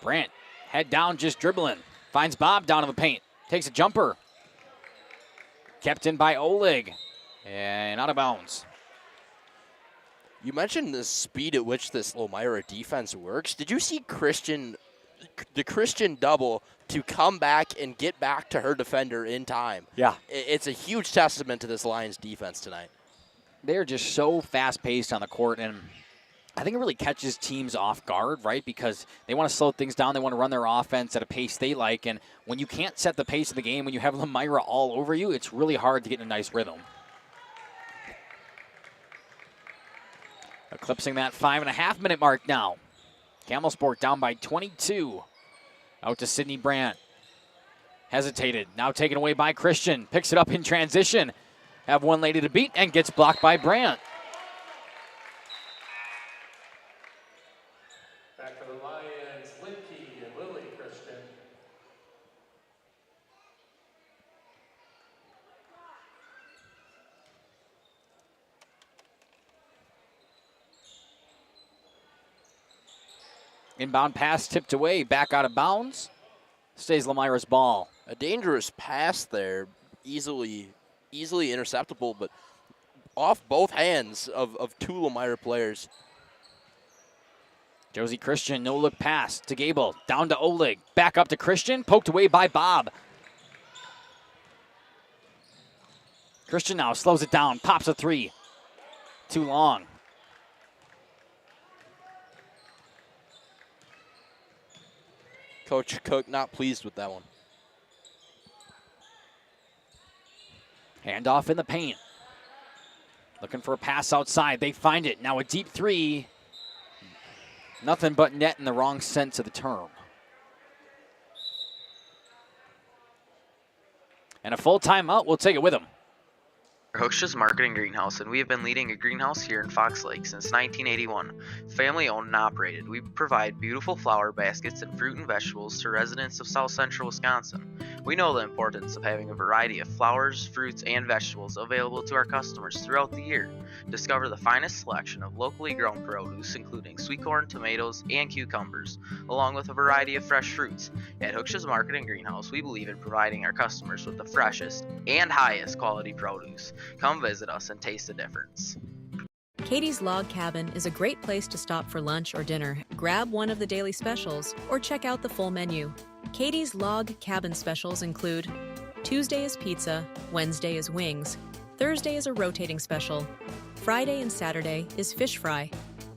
Brandt, head down, just dribbling. Finds Bob down in the paint. Takes a jumper. Kept in by Oleg. And out of bounds. You mentioned the speed at which this Lomira defense works. Did you see the Christian double to come back and get back to her defender in time? Yeah. It's a huge testament to this Lions defense tonight. They're just so fast-paced on the court, and I think it really catches teams off guard, right? Because they want to slow things down. They want to run their offense at a pace they like, and when you can't set the pace of the game, when you have Lomira all over you, it's really hard to get in a nice rhythm. Eclipsing that 5.5-minute mark now. Campbellsport down by 22. Out to Sydney Brandt. Hesitated. Now taken away by Christian. Picks it up in transition. Have one lady to beat and gets blocked by Brandt. Back for the Lions, Linke and Lily Christian. Inbound pass tipped away, back out of bounds. Stays Lomira's ball. A dangerous pass there, easily interceptable, but off both hands of two Lomira players. Josie Christian, no-look pass to Gable. Down to Oleg. Back up to Christian. Poked away by Bob. Christian now slows it down. Pops a three. Too long. Coach Cook not pleased with that one. Handoff in the paint. Looking for a pass outside. They find it. Now a deep three. Nothing but net in the wrong sense of the term. And a full timeout. We'll take it with him. Hooksha's Marketing Greenhouse, and we have been leading a greenhouse here in Fox Lake since 1981. Family owned and operated, we provide beautiful flower baskets and fruit and vegetables to residents of South Central Wisconsin. We know the importance of having a variety of flowers, fruits, and vegetables available to our customers throughout the year. Discover the finest selection of locally grown produce, including sweet corn, tomatoes, and cucumbers, along with a variety of fresh fruits. At Hooksha's Marketing Greenhouse, we believe in providing our customers with the freshest and highest quality produce. Come visit us and taste the difference. Katie's Log Cabin is a great place to stop for lunch or dinner. Grab one of the daily specials or check out the full menu. Katie's Log Cabin specials include Tuesday is pizza, Wednesday is wings, Thursday is a rotating special, Friday and Saturday is fish fry,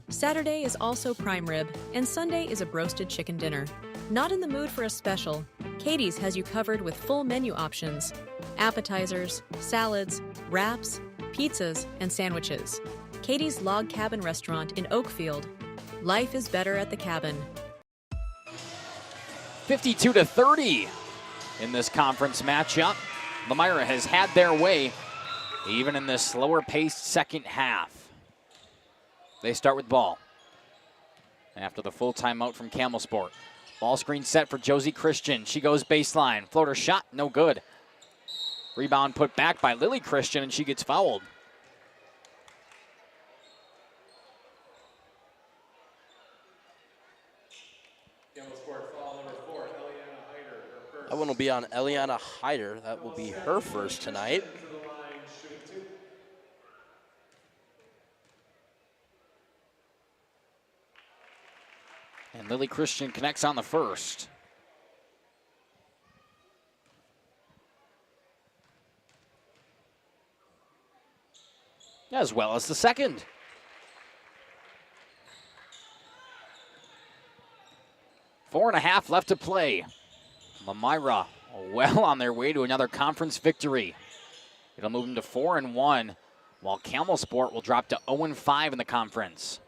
Saturday is also prime rib, and Sunday is a broasted chicken dinner. Not in the mood for a special? Katie's has you covered with full menu options, appetizers, salads, wraps, pizzas, and sandwiches. Katie's Log Cabin Restaurant in Oakfield. Life is better at the cabin. 52-30. in this conference matchup. Lomira has had their way, even in this slower-paced second half. They start with ball. After the full timeout from Campbellsport. Ball screen set for Josie Christian. She goes baseline. Floater shot, no good. Rebound put back by Lily Christian, and she gets fouled. That one will be on Eliana Hyder. That will be her first tonight. And Lily Christian connects on the first. As well as the second. Four and a half left to play. Lomira well on their way to another conference victory. It'll move them to 4-1, while Campbellsport will drop to 0-5 in the conference.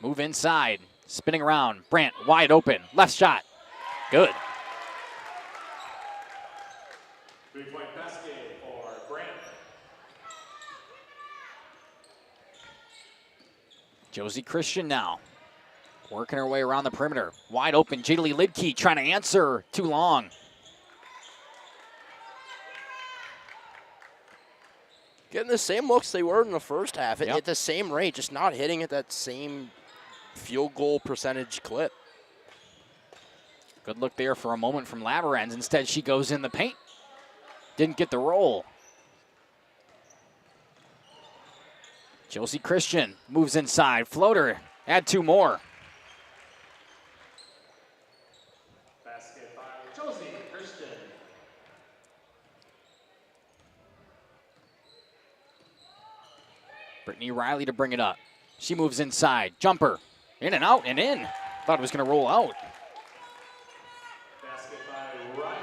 Move inside, spinning around. Brandt wide open, left shot, good. 3-point basket for Brandt. Josie Christian now, working her way around the perimeter. Wide open, Jadalee Lidkey trying to answer, too long. Getting the same looks they were in the first half Yep. at the same rate, just not hitting at that same field goal percentage clip. Good look there for a moment from Laverenz. Instead, she goes in the paint. Didn't get the roll. Josie Christian moves inside. Floater, add two more. Basket by Josie Christian. Brittany Riley to bring it up. She moves inside. Jumper. In and out and in. Thought it was going to roll out. Basket by Riley.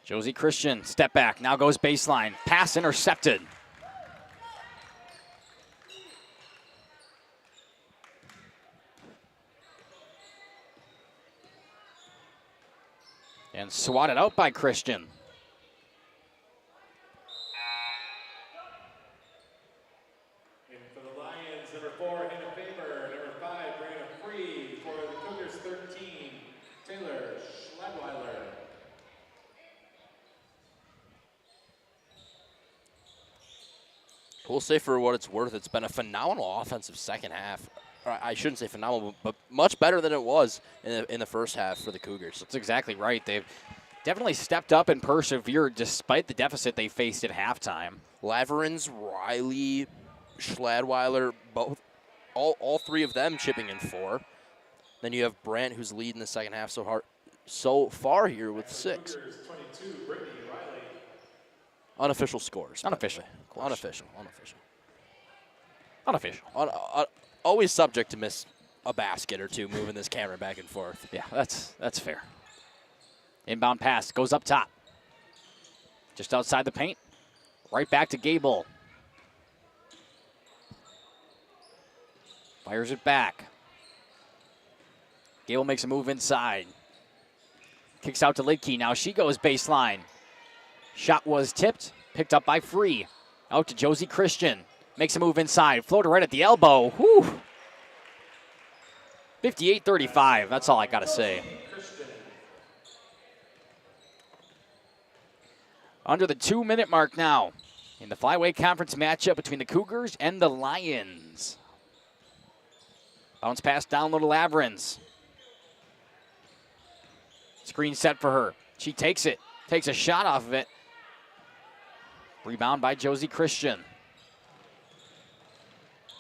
Josie Christian, step back. Now goes baseline. Pass intercepted. And swatted out by Christian. And for the Lions, number 4, Hannah Faber. Number 5, Brianna Free. For the Cougars, 13, Taylor Schladweiler. We'll say for what it's worth, it's been a phenomenal offensive second half. Or I shouldn't say phenomenal, but much better than it was in the first half for the Cougars. That's exactly right. They've definitely stepped up and persevered despite the deficit they faced at halftime. Laverenz, Riley, Schladweiler, both, all three of them chipping in 4. Then you have Brandt, who's leading the second half so far here with 6. Cougars, 22, Brittany Riley. Unofficial scores. Unofficial. Unofficial. Always subject to miss a basket or two, moving this camera back and forth. Yeah, that's fair. Inbound pass goes up top. Just outside the paint. Right back to Gable. Fires it back. Gable makes a move inside. Kicks out to Lidkey. Now she goes baseline. Shot was tipped. Picked up by Free. Out to Josie Christian. Makes a move inside. Floater right at the elbow. Whew. 58-35. That's all I got to say. Under the 2-minute mark now in the flyweight conference matchup between the Cougars and the Lions. Bounce pass down low to Laverenz. Screen set for her. She takes it. Takes a shot off of it. Rebound by Josie Christian.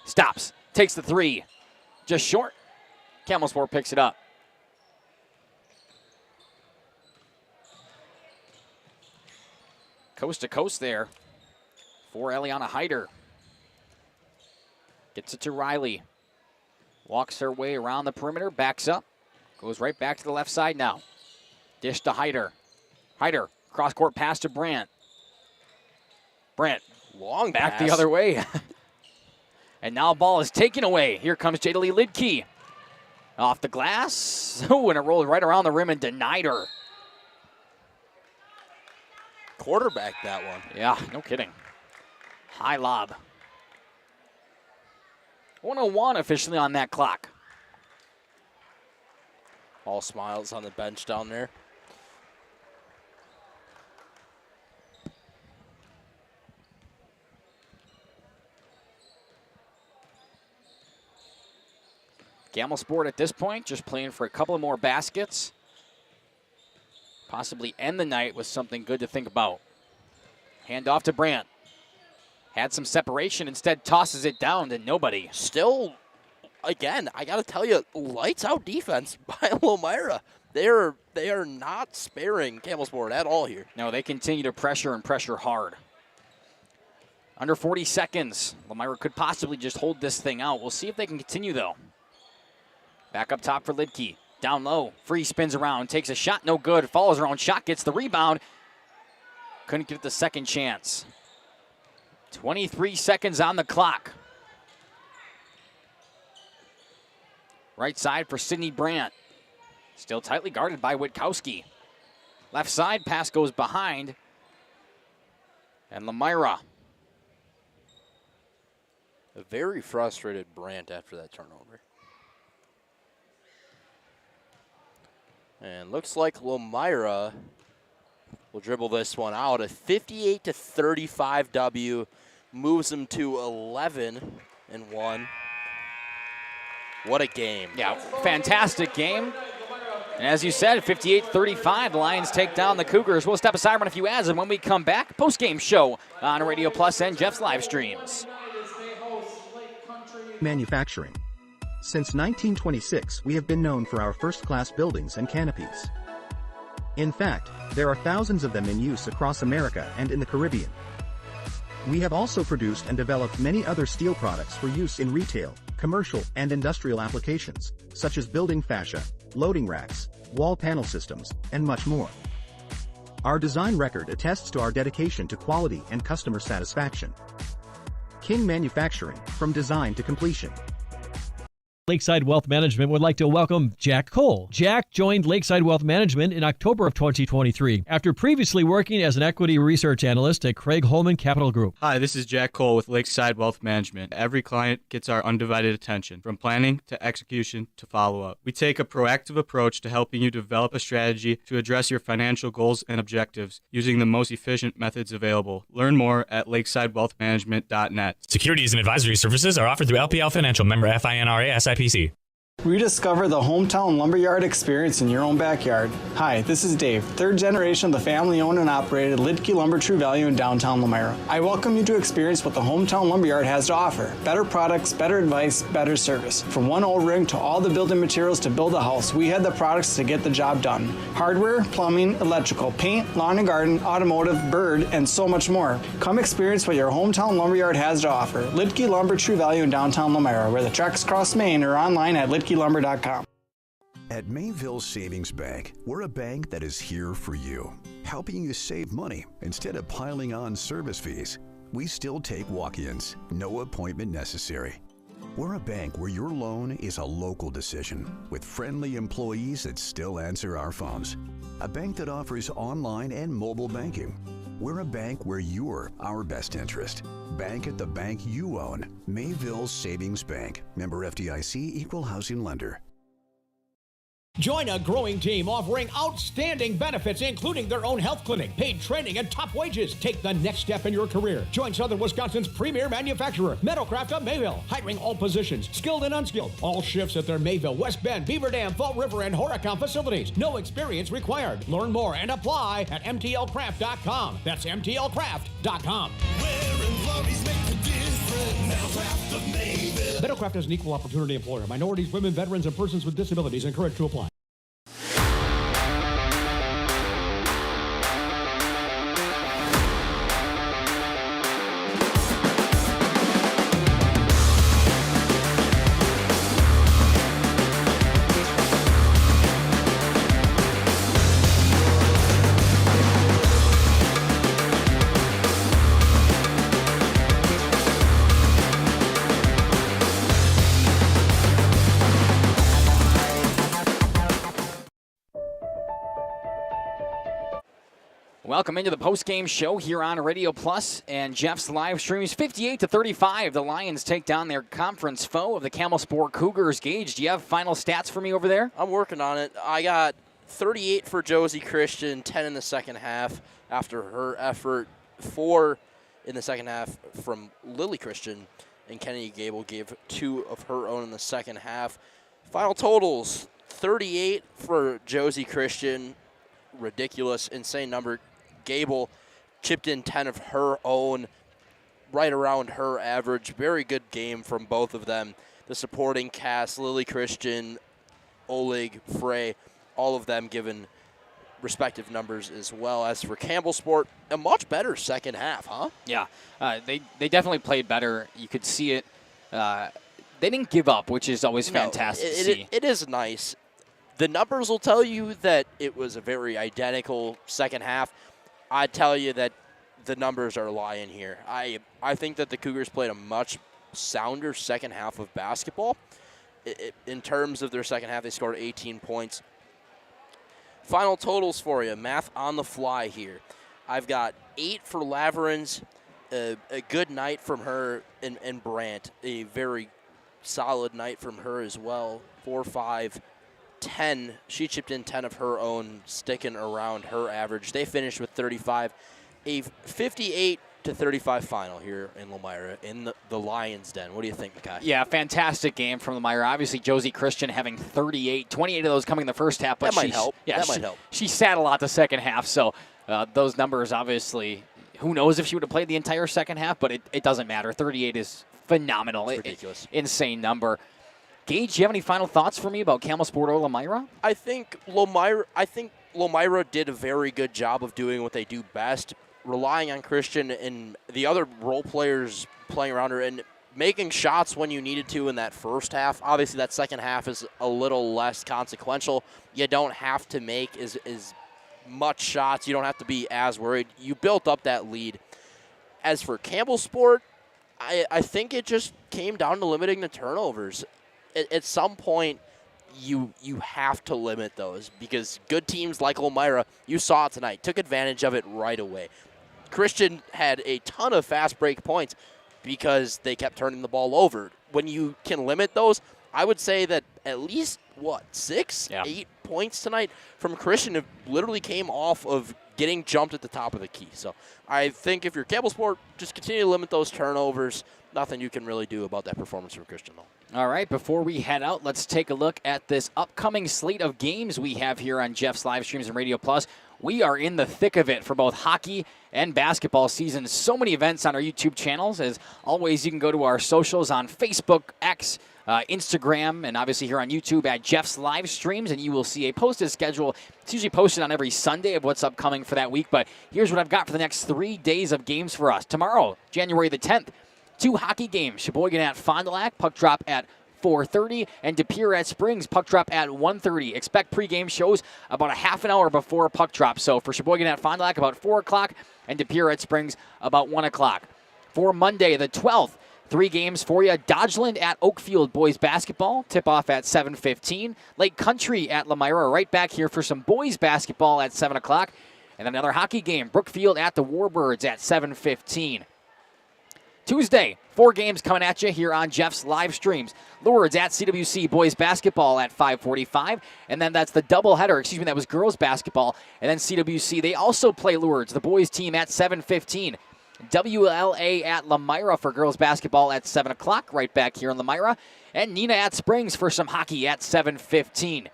Stops. Takes the 3. Just short. Campbellsport picks it up. Coast to coast there for Eliana Hyder. Gets it to Riley. Walks her way around the perimeter. Backs up. Goes right back to the left side now. Dish to Hyder. Hyder. Cross-court pass to Brandt. Brandt. Long back pass. the other way. And now ball is taken away. Here comes Jadalee Lidkey. Off the glass. Oh, and it rolled right around the rim and denied her. Quarterback that one. Yeah, no kidding. High lob. 101 officially on that clock. All smiles on the bench down there. Campbellsport at this point just playing for a couple of more baskets. Possibly end the night with something good to think about. Hand off to Brandt. Had some separation, instead tosses it down to nobody. Still, again, I got to tell you, lights out defense by Lomira. They are not sparing Campbellsport at all here. No, they continue to pressure and pressure hard. Under 40 seconds. Lomira could possibly just hold this thing out. We'll see if they can continue, though. Back up top for Lidke. Down low. Free spins around. Takes a shot. No good. Follows her own shot. Gets the rebound. Couldn't get the second chance. 23 seconds on the clock. Right side for Sydney Brandt. Still tightly guarded by Witkowski. Left side. Pass goes behind. And Lomira. A very frustrated Brandt after that turnover. And looks like Lomira will dribble this one out. A 58-35 W moves them to 11-1. What a game. Yeah, fantastic game. And as you said, 58-35, the Lions take down the Cougars. We'll step aside, run a few ads, and when we come back, post-game show on Radio Plus and Jeff's live streams. Manufacturing. Since 1926, we have been known for our first-class buildings and canopies. In fact, there are thousands of them in use across America and in the Caribbean. We have also produced and developed many other steel products for use in retail, commercial, and industrial applications, such as building fascia, loading racks, wall panel systems, and much more. Our design record attests to our dedication to quality and customer satisfaction. King Manufacturing, from design to completion. Lakeside Wealth Management would like to welcome Jack Cole. Jack joined Lakeside Wealth Management in October of 2023 after previously working as an equity research analyst at Craig Holman Capital Group. Hi, this is Jack Cole with Lakeside Wealth Management. Every client gets our undivided attention, from planning to execution to follow-up. We take a proactive approach to helping you develop a strategy to address your financial goals and objectives using the most efficient methods available. Learn more at lakesidewealthmanagement.net. Securities and advisory services are offered through LPL Financial, member FINRA SIPC. Rediscover the hometown lumberyard experience in your own backyard. Hi, this is Dave, third generation of the family-owned and operated Lidke Lumber True Value in downtown Lomira. I welcome you to experience what the hometown lumberyard has to offer. Better products, better advice, better service. From one O-ring to all the building materials to build a house, we had the products to get the job done. Hardware, plumbing, electrical, paint, lawn and garden, automotive, bird, and so much more. Come experience what your hometown lumberyard has to offer. Lidke Lumber True Value in downtown Lomira, where the tracks cross Main, or online at lidkelumber.com. At Mayville Savings Bank, we're a bank that is here for you, helping you save money instead of piling on service fees. We still take walk-ins, no appointment necessary. We're a bank where your loan is a local decision, with friendly employees that still answer our phones. A bank that offers online and mobile banking. We're a bank where you're our best interest. Bank at the bank you own. Mayville Savings Bank. Member FDIC, Equal Housing Lender. Join a growing team offering outstanding benefits, including their own health clinic, paid training, and top wages. Take the next step in your career. Join Southern Wisconsin's premier manufacturer, Metalcraft of Mayville, hiring all positions, skilled and unskilled. All shifts at their Mayville, West Bend, Beaver Dam, Fall River, and Horicon facilities. No experience required. Learn more and apply at mtlcraft.com. That's mtlcraft.com. Metalcraft is an equal opportunity employer. Minorities, women, veterans, and persons with disabilities encouraged to apply. Welcome into the post-game show here on Radio Plus and Jeff's live streams. 58-35, the Lions take down their conference foe of the Campbellsport Cougars. Gage, do you have final stats for me over there? I'm working on it. I got 38 for Josie Christian, 10 in the second half after her effort, 4 in the second half from Lily Christian, and Kennedy Gable gave 2 of her own in the second half. Final totals, 38 for Josie Christian, ridiculous, insane number. Gable chipped in 10 of her own, right around her average. Very good game from both of them. The supporting cast, Lily Christian, Oleg, Frey, all of them given respective numbers as well. As for Campbellsport, a much better second half, huh? Yeah, they definitely played better. You could see it. They didn't give up, which is always fantastic to see. It is nice. The numbers will tell you that it was a very identical second half. I tell you that the numbers are lying here. I think that the Cougars played a much sounder second half of basketball. In terms of their second half, they scored 18 points. Final totals for you, math on the fly here. I've got 8 for Laverins, a good night from her, and Brandt, a very solid night from her as well. 4, 5, 10. She chipped in 10 of her own, sticking around her average. They finished with 35. A 58-35 final here in Lomira in the Lions' Den. What do you think, Mackay? Yeah, fantastic game from Lomira. Obviously, Josie Christian having 38, 28 of those coming in the first half. But that might help. Yeah, that might help. She sat a lot the second half, so those numbers obviously, who knows if she would have played the entire second half, but it doesn't matter. 38 is phenomenal. It's ridiculous. Insane number. Gage, do you have any final thoughts for me about Campbellsport or Lomira? I think Lomira did a very good job of doing what they do best, relying on Christian and the other role players playing around her and making shots when you needed to in that first half. Obviously, that second half is a little less consequential. You don't have to make as much shots. You don't have to be as worried. You built up that lead. As for Campbellsport, I think it just came down to limiting the turnovers. At some point, you have to limit those because good teams like Lomira, you saw it tonight, took advantage of it right away. Christian had a ton of fast break points because they kept turning the ball over. When you can limit those, I would say that at least, 6, 8 points tonight from Christian have literally came off of getting jumped at the top of the key. So I think if you're Campbellsport, just continue to limit those turnovers. Nothing you can really do about that performance from Christian, though. All right, before we head out, let's take a look at this upcoming slate of games we have here on Jeff's live streams and Radio Plus. We are in the thick of it for both hockey and basketball season. So many events on our YouTube channels. As always, you can go to our socials on Facebook, X, Instagram, and obviously here on YouTube at Jeff's live streams, and you will see a posted schedule. It's usually posted on every Sunday of what's upcoming for that week, but here's what I've got for the next 3 days of games for us. Tomorrow, January the 10th, 2 hockey games. Sheboygan at Fond du Lac, puck drop at 4:30, and De Pere at Springs, puck drop at 1:30. Expect pregame shows about a half an hour before puck drop. So for Sheboygan at Fond du Lac, about 4 o'clock, and De Pere at Springs, about 1 o'clock. For Monday, the 12th, 3 games for you. Dodgeland at Oakfield boys basketball, tip-off at 7:15. Lake Country at Lomira, right back here for some boys basketball at 7 o'clock. And another hockey game, Brookfield at the Warbirds at 7:15. Tuesday, 4 games coming at you here on Jeff's live streams. Lourdes at CWC boys basketball at 5:45, and then that's the doubleheader. That was girls basketball, and then CWC. They also play Lourdes, the boys team, at 7:15. WLA at Lomira for girls basketball at 7 o'clock, right back here in Lomira, and Nina at Springs for some hockey at 7:15.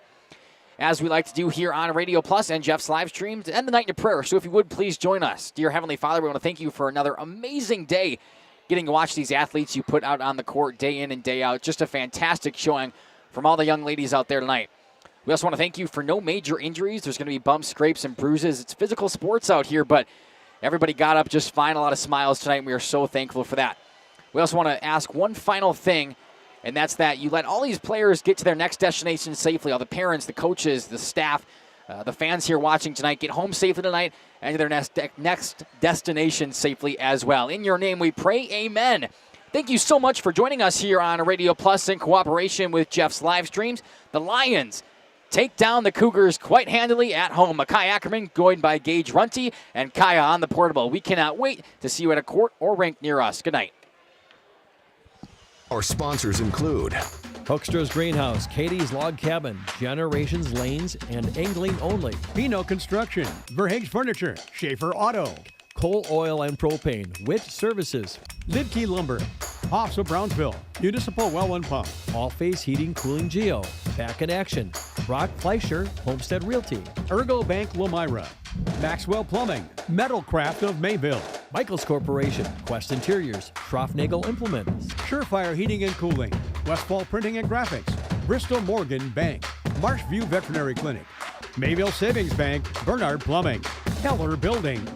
As we like to do here on Radio Plus and Jeff's live streams, and the night in prayer. So if you would, please join us. Dear Heavenly Father, we want to thank you for another amazing day getting to watch these athletes you put out on the court day in and day out. Just a fantastic showing from all the young ladies out there tonight. We also want to thank you for no major injuries. There's going to be bumps, scrapes, and bruises. It's physical sports out here, but everybody got up just fine. A lot of smiles tonight, and we are so thankful for that. We also want to ask one final thing, and that's that you let all these players get to their next destination safely. All the parents, the coaches, the staff, the fans here watching tonight get home safely tonight and to their next destination safely as well. In your name we pray, amen. Thank you so much for joining us here on Radio Plus in cooperation with Jeff's live streams. The Lions take down the Cougars quite handily at home. Makai Ackerman joined by Gage Runty and Kaya on the portable. We cannot wait to see you at a court or rink near us. Good night. Our sponsors include Hoekstra's Greenhouse, Katie's Log Cabin, Generations Lanes, and Angling Only. Pino Construction, Verhaeg's Furniture, Schaefer Auto, Coal Oil and Propane, Witt Services, Lidkey Lumber, Hoffs of Brownsville, Municipal Well and Pump, All Phase Heating, Cooling Geo, Back in Action, Brock Fleischer, Homestead Realty, Ergo Bank Lomira, Maxwell Plumbing, Metalcraft of Mayville, Michaels Corporation, Quest Interiors, Schroffnagel Implements, Surefire Heating and Cooling, Westfall Printing and Graphics, Bristol Morgan Bank, Marshview Veterinary Clinic, Mayville Savings Bank, Bernard Plumbing, Keller Buildings.